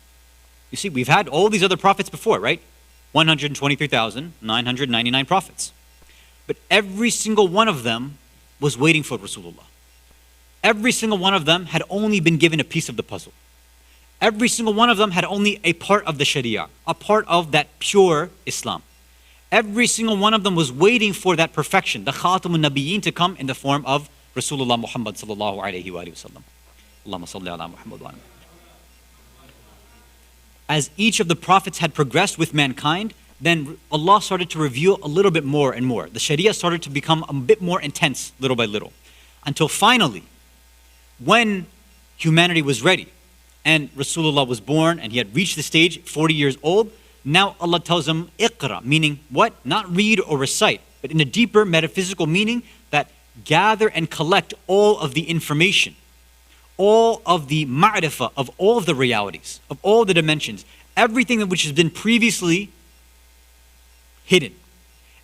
You see, we've had all these other prophets before, right? 123,999 prophets. But every single one of them was waiting for Rasulullah. Every single one of them had only been given a piece of the puzzle. Every single one of them had only a part of the Sharia, a part of that pure Islam. Every single one of them was waiting for that perfection, the Khatamun Nabiyyin, to come in the form of Rasulullah Muhammad sallallahu alayhi wa sallam. Allahumma salli ala Muhammad wa ala. As each of the prophets had progressed with mankind, then Allah started to reveal a little bit more and more. The Sharia started to become a bit more intense little by little. Until finally, when humanity was ready and Rasulullah was born and he had reached the stage 40 years old, now Allah tells him, Iqra, meaning what? Not read or recite, but in a deeper metaphysical meaning that gather and collect all of the information, all of the ma'rifah of all of the realities, of all the dimensions, everything which has been previously hidden,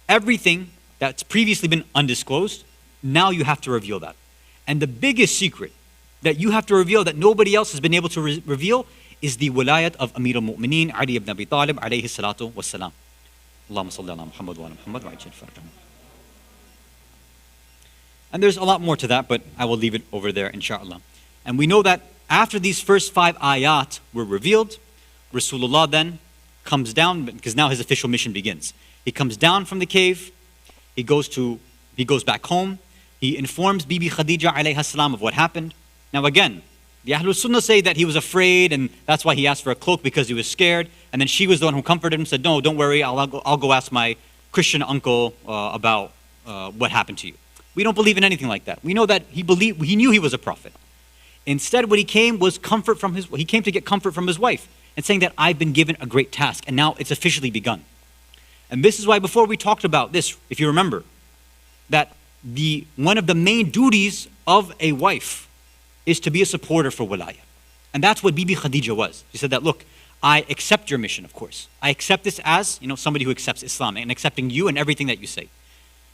everything that's previously been undisclosed, now you have to reveal that. And the biggest secret that you have to reveal that nobody else has been able to reveal is the wilayat of Amir al-Mu'mineen, Ali ibn Abi Talib, alayhi salatu wassalam. Allahumma salli ala Muhammad wa ala Muhammad wa ajil farajahum. And there's a lot more to that, but I will leave it over there, inshallah. And we know that after these first 5 ayat were revealed, Rasulullah then comes down, because now his official mission begins. He comes down from the cave, he goes back home, he informs Bibi Khadija alayha salam of what happened. Now again, the Ahlul Sunnah say that he was afraid and that's why he asked for a cloak, because he was scared. And then she was the one who comforted him, said, no, don't worry, I'll go ask my Christian uncle about what happened to you. We don't believe in anything like that. We know that he knew he was a prophet. Instead, what he came was he came to get comfort from his wife and saying that I've been given a great task and now it's officially begun. And this is why before we talked about this, if you remember, that one of the main duties of a wife is to be a supporter for wilayah. And that's what Bibi Khadija was. She said that, look, I accept your mission, of course. I accept this as, somebody who accepts Islam and accepting you and everything that you say.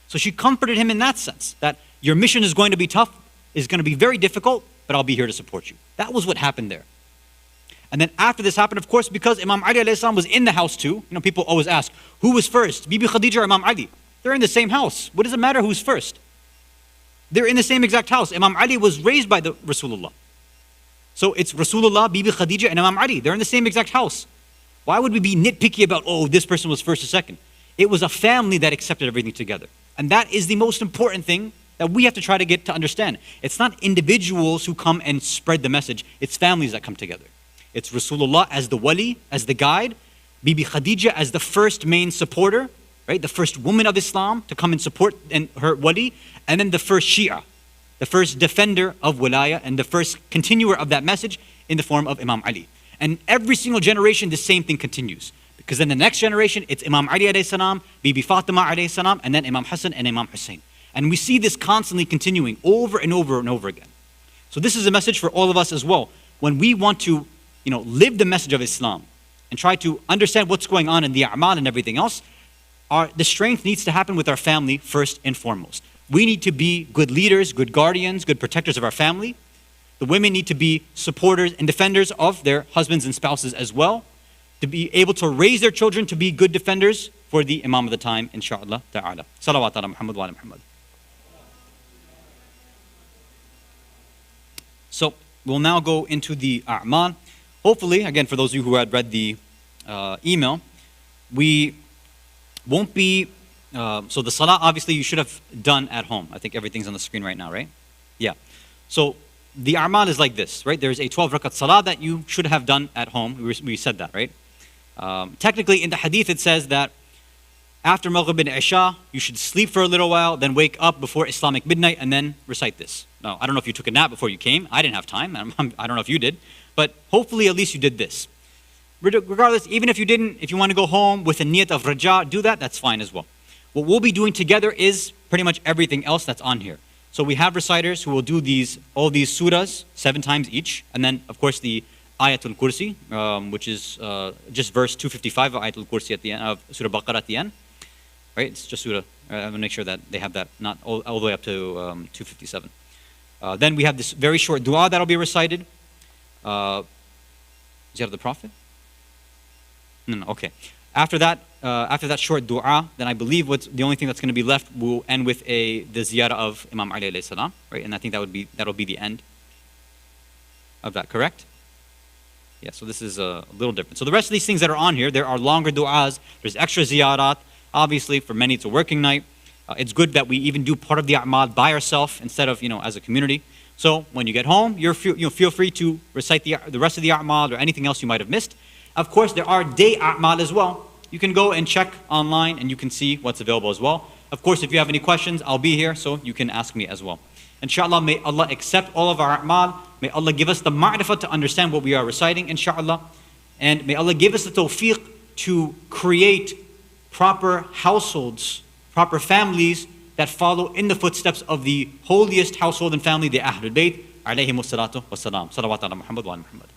So she comforted him in that sense, that your mission is going to be tough, is going to be very difficult, but I'll be here to support you. That was what happened there. And then after this happened, of course, because Imam Ali alayhi salam was in the house too. People always ask, who was first, Bibi Khadija or Imam Ali? They're in the same house. What does it matter who's first? They're in the same exact house. Imam Ali was raised by the Rasulullah. So it's Rasulullah, Bibi Khadija, and Imam Ali. They're in the same exact house. Why would we be nitpicky about, this person was first or second? It was a family that accepted everything together. And that is the most important thing that we have to try to get to understand. It's not individuals who come and spread the message. It's families that come together. It's Rasulullah as the wali, as the guide, Bibi Khadija as the first main supporter, right? The first woman of Islam to come and support her wali, and then the first Shia, the first defender of wilayah and the first continuer of that message in the form of Imam Ali. And every single generation, the same thing continues. Because then the next generation, it's Imam Ali alayhi salam, Bibi Fatima alayhi salam, and then Imam Hasan and Imam Hussein. And we see this constantly continuing over and over and over again. So this is a message for all of us as well. When we want to, live the message of Islam and try to understand what's going on in the a'mal and everything else, the strength needs to happen with our family first and foremost. We need to be good leaders, good guardians, good protectors of our family. The women need to be supporters and defenders of their husbands and spouses as well, to be able to raise their children to be good defenders for the Imam of the time, inshaAllah ta'ala. Salawat ala Muhammad wa ala Muhammad. So we'll now go into the a'mal. Hopefully, again, for those of you who had read the email, we won't be, so the salah, obviously, you should have done at home. I think everything's on the screen right now, right? Yeah. So the a'mal is like this, right? There's a 12 rakat salah that you should have done at home. We said that, right? Technically, in the hadith, it says that after Maghrib and Isha, you should sleep for a little while, then wake up before Islamic midnight, and then recite this. Now, I don't know if you took a nap before you came. I didn't have time. I don't know if you did. But hopefully, at least you did this. Regardless, even if you didn't, if you want to go home with a niyat of raja, do that, that's fine as well. What we'll be doing together is pretty much everything else that's on here. So we have reciters who will do all these surahs 7 times each, and then, of course, the Ayatul Kursi, which is just verse 255 of Ayatul Kursi at the end, of Surah Baqarah at the end. Right? It's just surah. I'm going to make sure that they have that, not all the way up to 257. Then we have this very short dua that'll be recited. Ziyarah of the Prophet? No, okay. After that short dua, then I believe the only thing that's going to be left will end with the ziyarah of Imam Ali alayhi salam, right? And I think that'll be the end of that, correct? Yeah, so this is a little different. So the rest of these things that are on here, there are longer du'as, there's extra ziyarat. Obviously, for many, it's a working night. It's good that we even do part of the a'mal by ourselves instead of, as a community. So when you get home, feel free to recite the rest of the a'mal or anything else you might have missed. Of course, there are day a'mal as well. You can go and check online and you can see what's available as well. Of course, if you have any questions, I'll be here, so you can ask me as well. Inshallah, may Allah accept all of our a'mal. May Allah give us the ma'rifah to understand what we are reciting, inshallah. And may Allah give us the tawfiq to create proper households, proper families that follow in the footsteps of the holiest household and family, the Ahlul Bayt, alayhimu salatu wassalam. Salawat ala Muhammad wa ala Muhammad.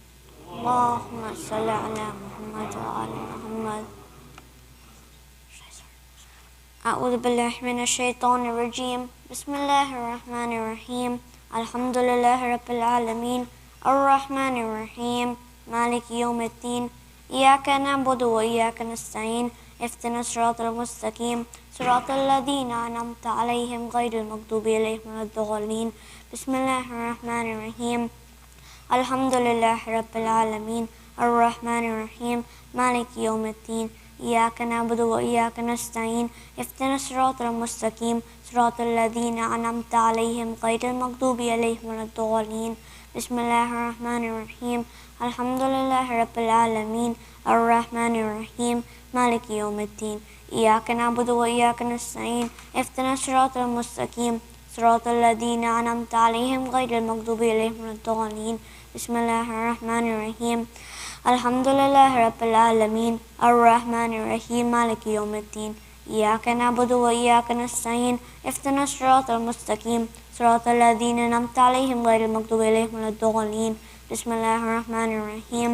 Allahumma salli ala Muhammad wa ala Muhammad. أعوذ بالله من الشيطان الرجيم بسم الله الرحمن الرحيم الحمد لله رب العالمين الرحمن الرحيم مالك يوم الدين إياك نعبد وإياك نستعين اهدنا الصراط المستقيم صراط الذين أنعمت عليهم غير المغضوب عليهم ولا الضالين بسم الله الرحمن الرحيم الحمد لله رب العالمين الرحمن الرحيم مالك يوم الدين إياك نعبد وإياك نستعين اهدنا الصراط المستقيم صراط الذين أنعمت عليهم غير المغضوب عليهم ولا الضالين بسم الله الرحمن الرحيم الحمد لله رب العالمين الرحمن الرحيم مالك يوم الدين إياك نعبد وإياك نستعين اهدنا الصراط المستقيم صراط الذين أنعمت عليهم غير المغضوب عليهم ولا الضالين بسم الله الرحمن الرحيم الحمد لله رب العالمين الرحمن الرحيم مالك يوم الدين إياك نعبد وإياك نستعين اهدنا الصراط المستقيم صراط الذين أنعمت عليهم غير المغضوب عليهم ولا الضالين بسم الله الرحمن الرحيم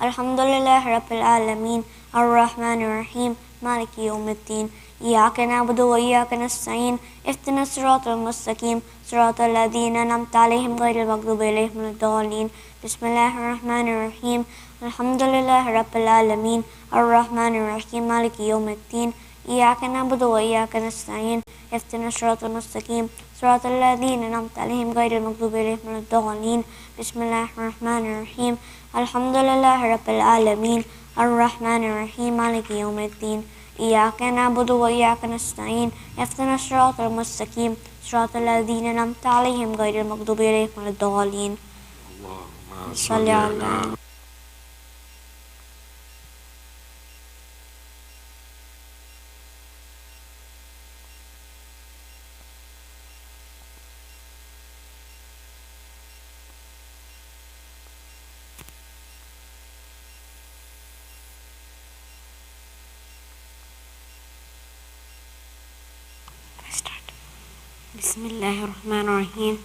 الحمد لله رب العالمين الرحمن الرحيم مالك يوم الدين إياك نعبد وإياك نستعين اهدنا الصراط المستقيم صراط الذين أنعمت عليهم غير المغضوب عليهم ولا الضالين بسم الله الرحمن الرحيم الحمد لله رب العالمين الرحمن الرحيم مالك يوم الدين إياك نعبد وإياك نستعين اهدنا الصراط المستقيم صراط الذين أنعمت عليهم غير المغضوب عليهم ولا الضالين بسم الله الرحمن الرحيم الحمد لله رب العالمين الرحمن الرحيم مالك يوم الدين إياك نعبد وإياك نستعين اهدنا الصراط المستقيم صراط الذين أنعمت عليهم غير المغضوب عليهم ولا الضالين صل على بسم الله الرحمن الرحيم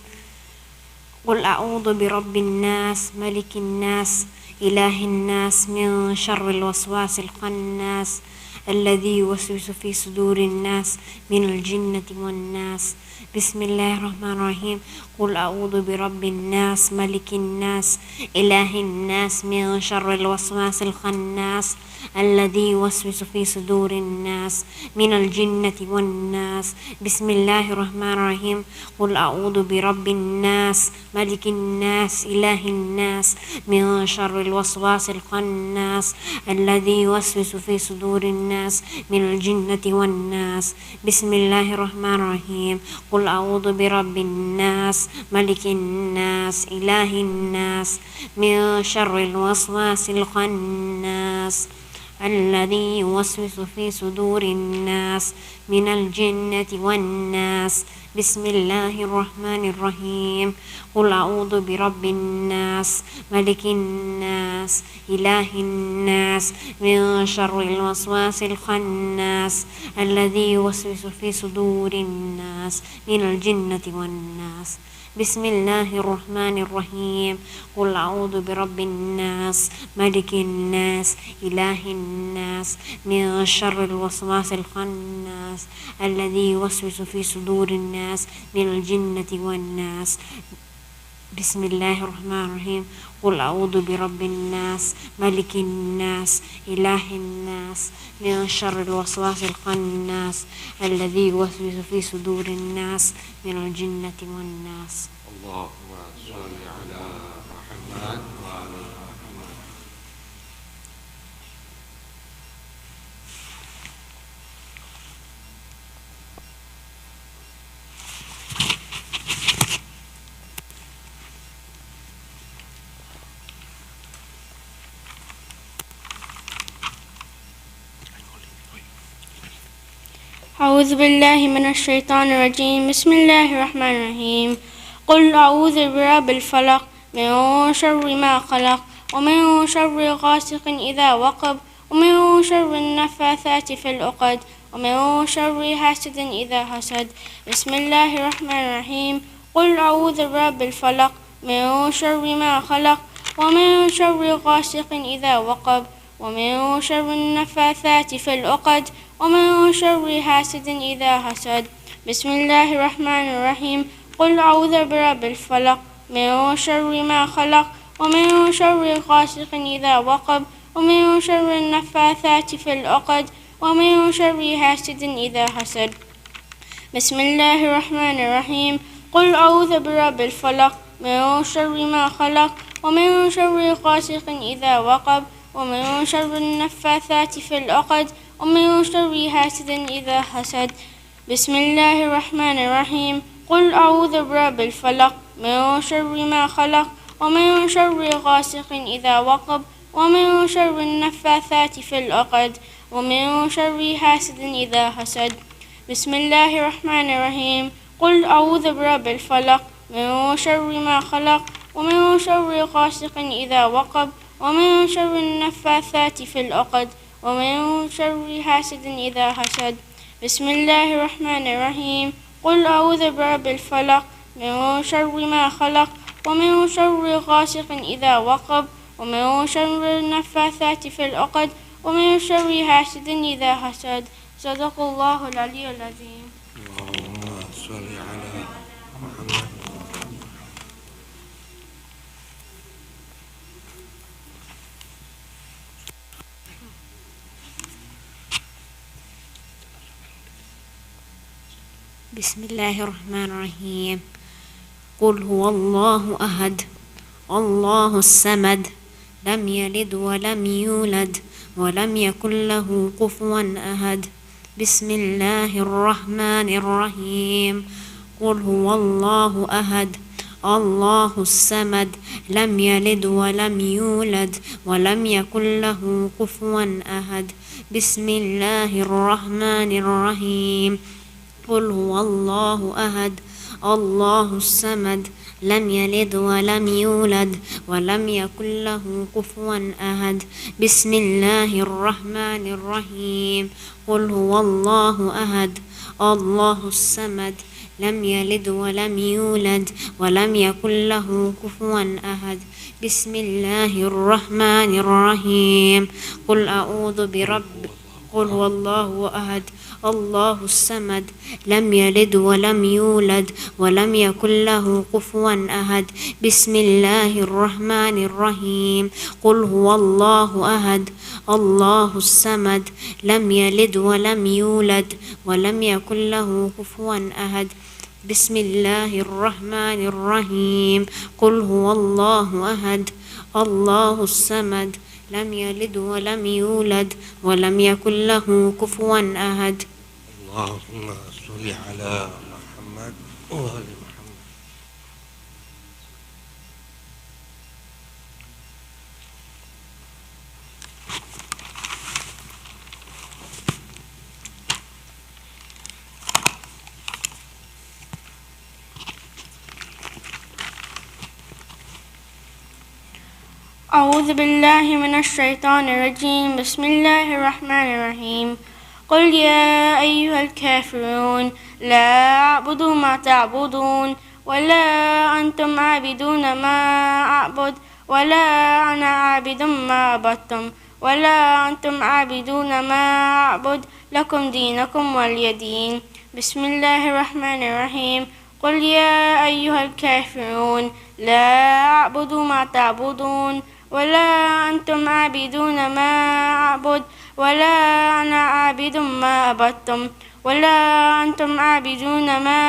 قل أعوذ برب الناس ملك الناس إله الناس من شر الوسواس الخناس الذي يوسوس في صدور الناس من الجنة والناس بسم الله الرحمن الرحيم قل أعوذ برب الناس ملك الناس إله الناس من شر الوسواس الخناس الذي يوسوس في صدور الناس من الجنة والناس بسم الله الرحمن الرحيم قل أعوذ برب الناس ملك الناس إله الناس من شر الوسواس الخناس الذي يوسوس في صدور الناس من الجنة والناس بسم الله الرحمن الرحيم قل أعوذ برب الناس ملك الناس إله الناس من شر الوسواس الخناس الذي يوسوس في صدور الناس من الجنة والناس بسم الله الرحمن الرحيم قل أعوذ برب الناس ملك الناس إله الناس من شر الوسواس الخناس الذي يوسوس في صدور الناس من الجنة والناس بسم الله الرحمن الرحيم قل أعوذ برب الناس ملك الناس إله الناس من شر الوسواس الخناس الذي يوسوس في صدور الناس من الجنة والناس بسم الله الرحمن الرحيم قل أعوذ برب الناس ملك الناس إله الناس من شر الوسواس الخناس الذي يوسوس في صدور الناس من الجنة والناس. اللهم صل على محمد وعلى محمد. أعوذ بالله من الشيطان الرجيم. بسم الله الرحمن الرحيم. قل أعوذ برب الفلق من شر ما خلق ومن شر غاسق إذا وقب ومن شر النفاثات في العقد ومن شر حاسد إذا حسد. بسم الله الرحمن الرحيم. قل أعوذ برب الفلق من شر ما خلق ومن شر غاسق إذا وقب ومن شر النفاثات في العقد ومن شر حاسد إذا حسد. بسم الله الرحمن الرحيم. قل أعوذ برب الفلق من شر ما خلق ومن شر غاسق إذا وقب ومن شر النفاثات في العقد ومن شر حاسد إذا حسد. بسم الله الرحمن الرحيم. قل أعوذ برب الفلق من شر ما خلق ومن شر غاسق إذا وقب ومن شر النفاثات في العقد ومن شر حاسد إذا حسد. بسم الله الرحمن الرحيم. قل أعوذ برب الفلق من شر ما خلق ومن شر غاسق إذا وقب ومن شر النفاثات في العقد ومن شر حاسد إذا حسد. بسم الله الرحمن الرحيم. قل أعوذ برب الفلق من شر ما خلق ومن شر غاسق إذا وقب ومن شر النفاثات في العقد ومن شر حاسد إذا حسد. بسم الله الرحمن الرحيم. قل أعوذ برب الفلق من شر ما خلق ومن شر غاسق إذا وقب ومن شر النفاثات في العقد ومن شر حاسد إذا حسد. صدق الله العلي العظيم. اللهم صل على محمد. بسم الله الرحمن الرحيم. قل هو الله أحد الله الصمد لم يلد ولم يولد ولم يكن له كفوا أحد. بسم الله الرحمن الرحيم. قل هو الله أحد الله الصمد لم يلد ولم يولد ولم يكن له كفوا أحد. بسم الله الرحمن الرحيم. قل هو الله أحد الله الصمد لم يلد ولم يولد ولم يكن له كفوا أحد. بسم الله الرحمن الرحيم. قل هو الله أحد الله الصمد لم يلد ولم يولد ولم يكن له كفوا أحد. بسم الله الرحمن الرحيم. قل أعوذ برب قل هو الله أحد الله الصمد لم يلد ولم يولد ولم يكن له كفوا أحد. بسم الله الرحمن الرحيم. قل هو الله أحد الله الصمد لم يلد ولم يولد ولم يكن له كفوا أحد. بسم الله الرحمن الرحيم. قل هو الله أحد الله الصمد لم يلد ولم يولد ولم يكن له كفوا أحد. اللهم صل على محمد وآل محمد. أعوذ بالله من الشيطان الرجيم. بسم الله الرحمن الرحيم. قل يا أيها الكافرون لا أعبد ما تعبدون ولا أنتم عابدون ما أعبد ولا أنا عابد ما عبدتم ولا أنتم عابدون ما أعبد لكم دينكم ولي دين. بسم الله الرحمن الرحيم. قل يا أيها الكافرون لا أعبد ما تعبدون ولا أنتم عابدون ما أعبد ولا أنا عابد ما عبدتم ولا أنتم عابدون ما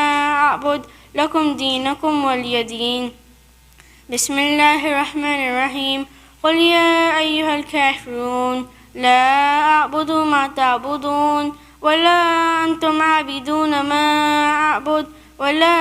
أعبد لكم دينكم ولي دين. بسم الله الرحمن الرحيم. قل يا أيها الكافرون لا أعبد ما تعبدون ولا أنتم عابدون ما أعبد ولا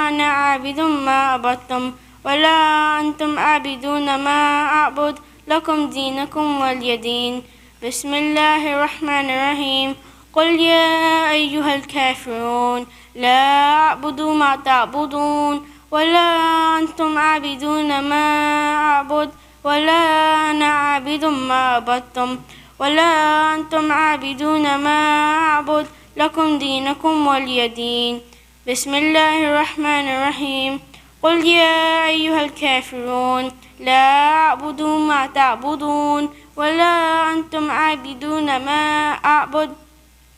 أنا عابد ما عبدتم ولا أنتم عابدون ما أعبد لكم دينكم ولي دين. بسم الله الرحمن الرحيم. قل يا أيها الكافرون لا أعبد ما تعبدون ولا أنتم عابدون ما أعبد ولا أنا عابد ما عبدتم ولا أنتم عابدون ما أعبد لكم دينكم ولي دين. بسم الله الرحمن الرحيم. قل يا أيها الكافرون لا أعبد ما تعبدون ولا أنتم عابدون ما أعبد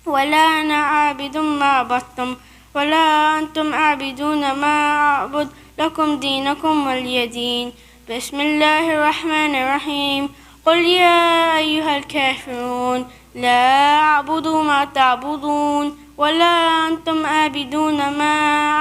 ولا أنا عابد ما عبدتم ولا أنتم عابدون ما أعبد لكم دينكم ولي دين. بسم الله الرحمن الرحيم. قل يا أيها الكافرون لا أعبد ما تعبدون ولا أنتم عابدون ما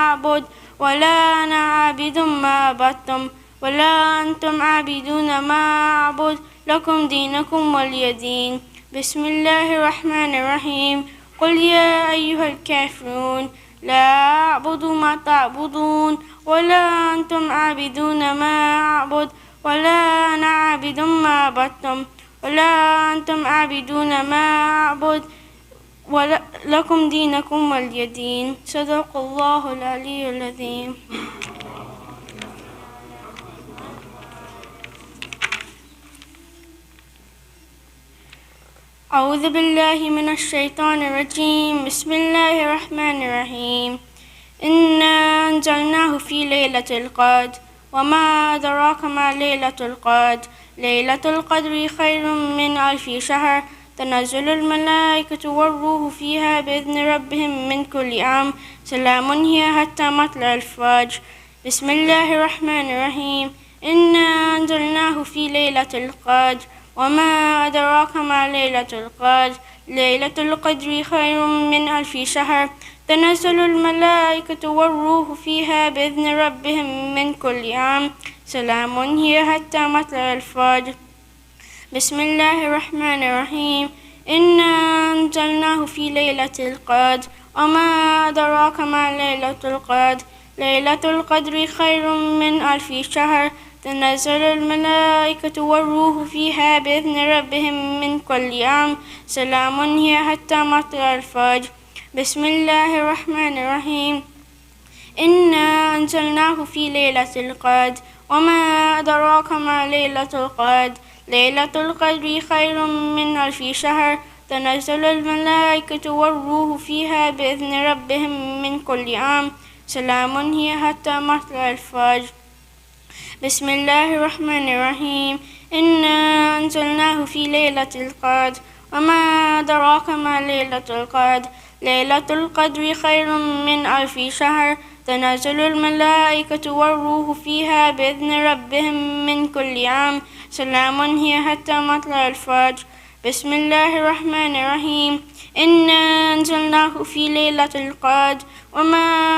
أعبد ولا أنا عابد ما عبدتم ولا أنتم عابدون ما أعبد لكم دينكم ولي دين. بسم الله الرحمن الرحيم. قل يا أيها الكافرون لا أعبد ما تعبدون ولا أنتم عابدون ما أعبد ولا أنا عابد ما عبدتم ولا أنتم عابدون ما أعبد لكم دينكم ولي دين. صدق الله العلي العظيم. أعوذ بالله من الشيطان الرجيم. بسم الله الرحمن الرحيم. إنا أنزلناه في ليلة القدر وما أدراك ما ليلة القدر. ليلة القدر خير من 1000 شهر. تنزل الملائكة والروح فيها بإذن ربهم من كل أمر. سلام هي حتى مطلع الفجر. بسم الله الرحمن الرحيم. إنا أنزلناه في ليلة القدر وما أدراك ما ليلة القدر. ليلة القدر خير من 1000 شهر. تنزل الملائكة والروح فيها بإذن ربهم من كل أمر. سلام هي حتى مطلع الفجر. بسم الله الرحمن الرحيم. إنا أنزلناه في ليلة القدر وما أدراك ما ليلة القدر. ليلة القدر خير من 1000 شهر. تنزل الملائكة والروح فيها بإذن ربهم من كل أمر. سلام هي حتى مطلع الفجر. بسم الله الرحمن الرحيم. إنا أنزلناه في ليلة القدر وما أدراك ما ليلة القدر. ليلة القدر خير من 1000 شهر. تنزل الملائكة والروح فيها بإذن ربهم من كل أمر. سلام هي حتى مطلع الفجر. بسم الله الرحمن الرحيم. إنا أنزلناه في ليلة القدر وما أدراك ما ليلة القدر. ليلة القدر خير من 1000 شهر. تنزل الملائكة والروح فيها بإذن ربهم من كل أمر. سلام هي حتى مطلع الفجر. بسم الله الرحمن الرحيم. إنا أنزلناه في ليلة القدر وما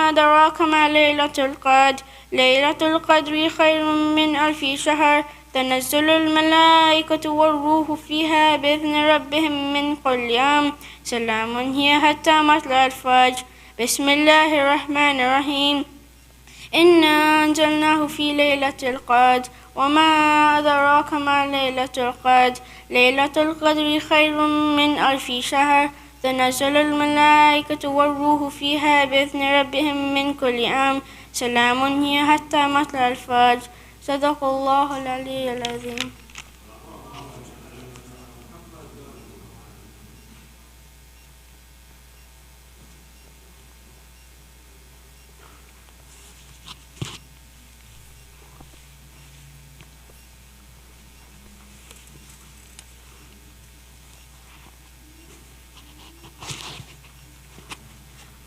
أدراك ما ليلة القدر. ليلة القدر خير من 1000 شهر. تنزل الملائكة والروح فيها بإذن ربهم من كل أمر. سلام هي حتى مطلع الفجر. بسم الله الرحمن الرحيم. إنا أنزلناه في ليلة القدر وما أدراك ما ليلة القدر. ليلة القدر خير من 1000 شهر. تنزل الملائكة والروح فيها بإذن ربهم من كل أمر. سلام هي حتى مطلع الفجر. صدق الله العلي العظيم.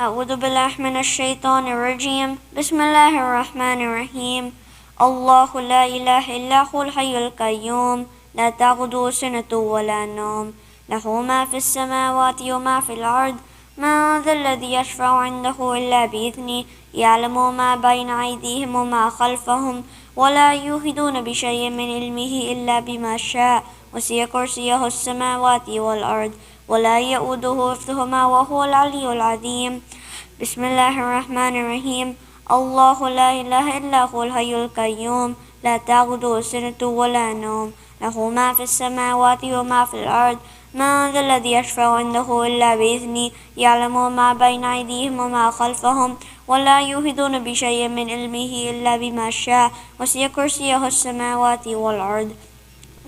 أعوذ بالله من الشيطان الرجيم بسم الله الرحمن الرحيم الله لا إله إلا هو الحي القيوم لا تأخذه سنة ولا نوم له ما في السماوات وما في الأرض ما ذا الذي يشفع عنده إلا بإذنه يعلم ما بين أيديهم وما خلفهم ولا يوهدون بشيء من علمه إلا بما شاء وسع كرسيه السماوات والأرض ولا يؤوده حفظهما وهو العلي العظيم بسم الله الرحمن الرحيم الله لا إله إلا هو الحي القيوم لا تأخذه سنة ولا نوم له ما في السماوات وما في الأرض ما ذا الذي يشفع عنده إلا بإذنه يعلم ما بين أيديهم وما خلفهم ولا يوهدون بشيء من علمه إلا بما شاء وسع كرسيه السماوات والأرض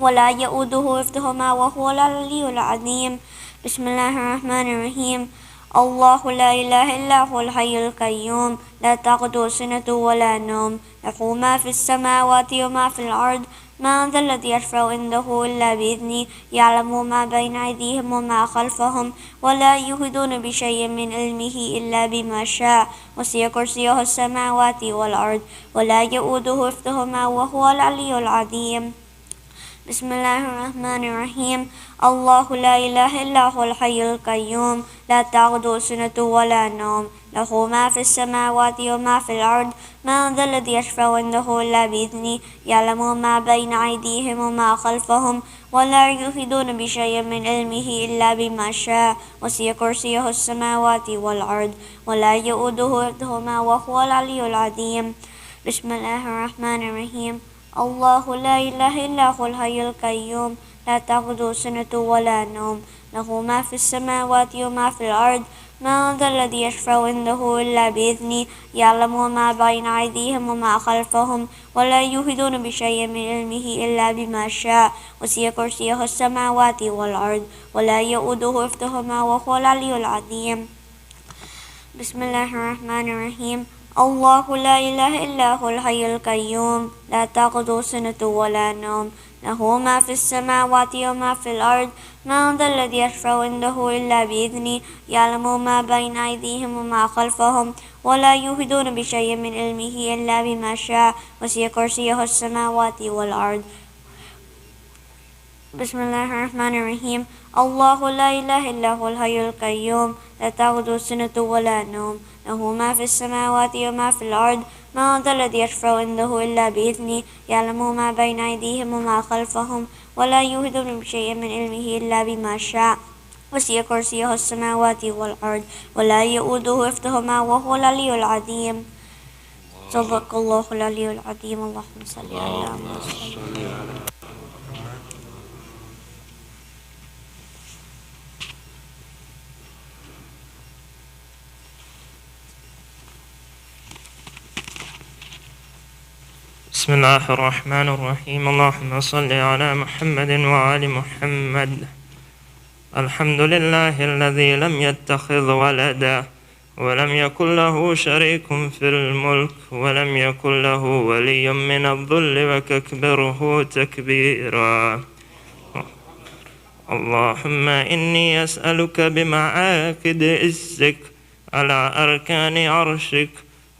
ولا يؤوده حفظهما وهو العلي العظيم بسم الله الرحمن الرحيم الله لا إله إلا هو الحي القيوم لا تأخذه سنة ولا نوم له ما في السماوات وما في الأرض ما ذا الذي يشفع عنده إلا بإذنه يعلم ما بين أيديهم وما خلفهم ولا يحيطون بشيء من علمه إلا بما شاء وسع كرسيه السماوات والأرض ولا يؤوده حفظهما وهو العلي العظيم بسم الله الرحمن الرحيم الله لا إله إلا هو الحي القيوم لا تأخذه سنة ولا نوم له ما في السماوات وما في الأرض ما ذا الذي يشفع عنده إلا بإذنه يعلم ما بين أيديهم وما خلفهم ولا يحيطون بشيء من علمه إلا بما شاء وسع كرسيه السماوات والأرض ولا يؤوده حفظهما وهو العلي العظيم بسم الله الرحمن الرحيم الله لا إله إلا هو الحي القيوم لا تأخذه سنة ولا نوم له ما في السماوات وما في الأرض ما ذا الذي يشفع عنده إلا بإذنه يعلم ما بين أيديهم وما خلفهم ولا يحيطون بشيء من علمه إلا بما شاء وسع كرسيه السماوات والأرض ولا يؤوده حفظهما وهو العلي العظيم بسم الله الرحمن الرحيم الله لا إله إلا هو الحي القيوم لا تأخذه سنة ولا نوم له ما في السماوات وما في الأرض ما ذا الذي يشفع عنده إلا بإذنه يعلم ما بين أيديهم وما خلفهم ولا يحيطون بشيء من علمه إلا بما شاء وسع كرسيه السماوات والأرض بسم الله الرحمن الرحيم الله لا إله إلا هو الحي القيوم لا تأخذه سنة ولا نوم له ما في السماوات وما في الأرض ما ذا الذي يشفع عنده إلا بإذنه يعلم ما بين أيديهم وما خلفهم ولا يحيطون بشيء من علمه إلا بما شاء وسع كرسيه السماوات والأرض ولا يؤوده حفظهما وهو العلي العظيم صدق الله العلي العظيم اللهم صل على محمد بسم الله الرحمن الرحيم اللهم صل على محمد وآل محمد الحمد لله الذي لم يتخذ ولدا ولم يكن له شريك في الملك ولم يكن له ولي من الذل وكبره تكبيرا اللهم إني أسألك بمعاقد عزك على أركان عرشك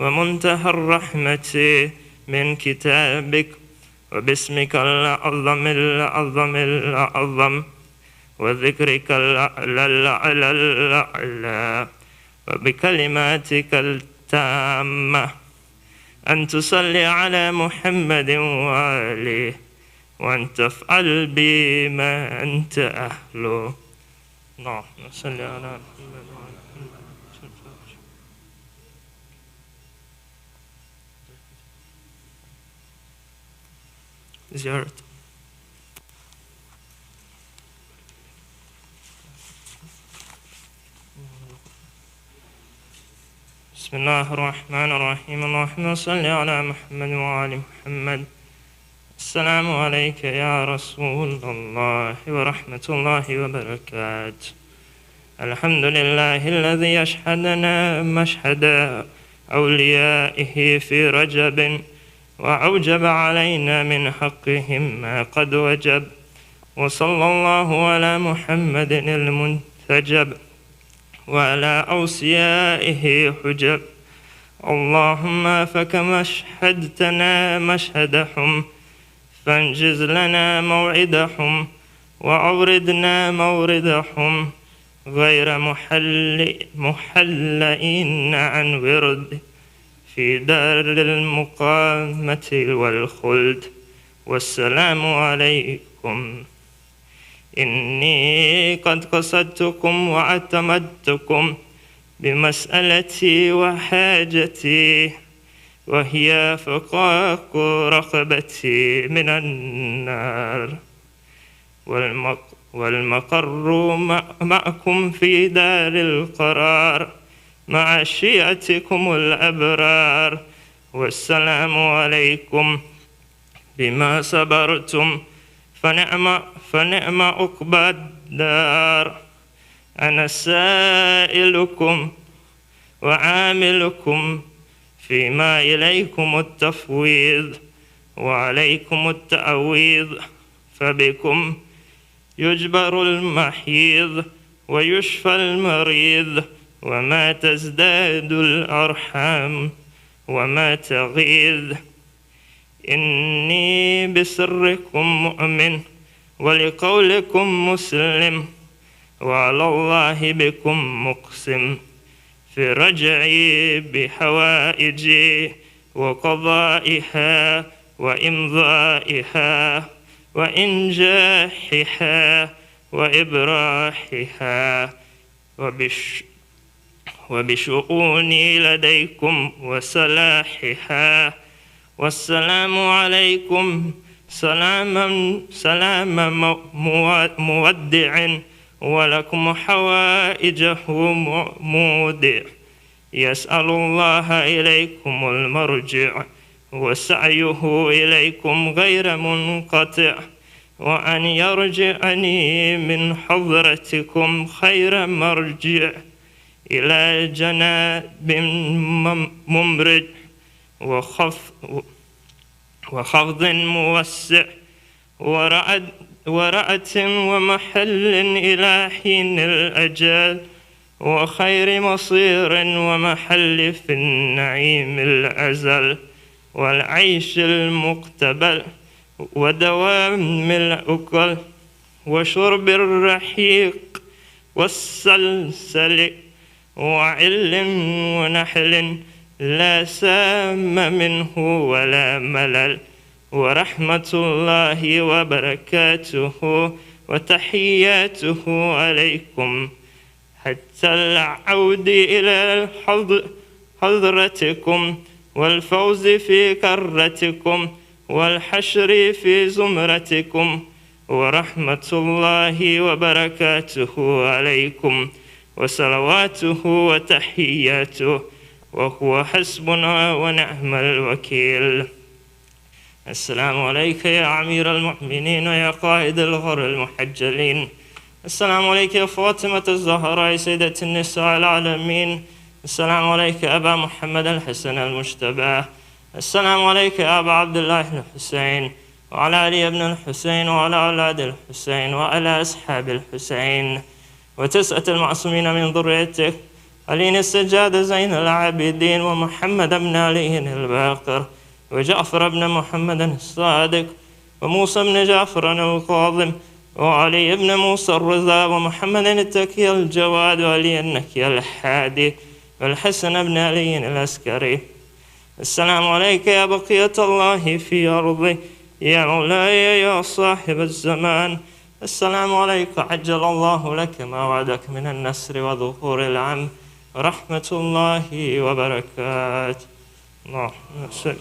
ومنتهى الرحمة من كتابك وباسمك الأعظم الأعظم الأعظم وذكرك الأعلى الأعلى الأعلى وبكلماتك التامة أن تصلي على محمد وآله وأن تفعل بي ما أنت أهله اللهم صل على محمد وآله زيارة بسم الله الرحمن الرحيم اللهم صل على محمد وآل محمد السلام عليك يا رسول الله ورحمة الله وبركاته الحمد لله الذي يشهدنا مشهد أوليائه في رجب وأوجب علينا من حقهم ما قد وجب وصلى الله على محمد المنتجب وعلى أوصيائه حجب. اللهم فكما أشهدتنا مشهدهم فانجز لنا موعدهم وأوردنا موردهم غير محلئين عن ورد في دار المقامة والخلد. والسلام عليكم. إني قد قصدتكم واعتمدتكم بمسألتي وحاجتي، وهي فقاق رقبتي من النار، والمقر معكم في دار القرار مع شيعتكم الأبرار. والسلام عليكم. بما صبرتم فنعم عقبى الدار. أنا سائلكم وعاملكم فيما إليكم التفويض وعليكم التعويض، فبكم يجبر المحيض ويشفى المريض، وما تزداد الأرحام وما تغيظ. إني بسركم مؤمن ولقولكم مسلم، وعلى الله بكم مقسم، في رجعي بحوائجي وقضائها وإمضائها وإنجاحها وإبراحها وبشؤوني لديكم وصلاحها. والسلام عليكم. سلام مودع، ولكم حوائجه مودع. يسأل الله إليكم المرجع، وسعيه إليكم غير منقطع، وأن يرجعني من حضرتكم خير مرجع إلى جناب ممرج وخفض موسع ورأة ومحل إلى حين الأجل، وخير مصير ومحل في النعيم الأزل، والعيش المقتبل، ودوام الأكل، وشرب الرحيق والسلسل، وعل ونحل لا سام منه ولا ملل. ورحمة الله وبركاته وتحياته عليكم حتى العود إلى حضرتكم، والفوز في كرتكم، والحشر في زمرتكم. ورحمة الله وبركاته عليكم وصلواته وتحياته، وهو حسبنا ونعم الوكيل. السلام عليك يا أمير المؤمنين ويا قائد الغر المحجلين. السلام عليك يا فاطمة الزهراء سيدة النساء العالمين. السلام عليك أبا محمد الحسن المجتبى. السلام عليك يا أبا عبد الله الحسين، وعلى علي بن الحسين، وعلى أولاد الحسين، وعلى أصحاب الحسين، وتسعة المعصومين من ذريتك، علي السجاد زين العابدين، ومحمد بن علي الباقر، وجعفر بن محمد الصادق، وموسى بن جعفر القاظم، وعلي بن موسى الرضا، ومحمد التكي الجواد، وعلي النكي الحادي، والحسن بن علي العسكري. السلام عليك يا بقية الله في أرضه، يا مولاي يا صاحب الزمان. السلام عليك عجل الله لك ما وعدك من النصر وظهور العم، ورحمة الله وبركاته. اللهم صل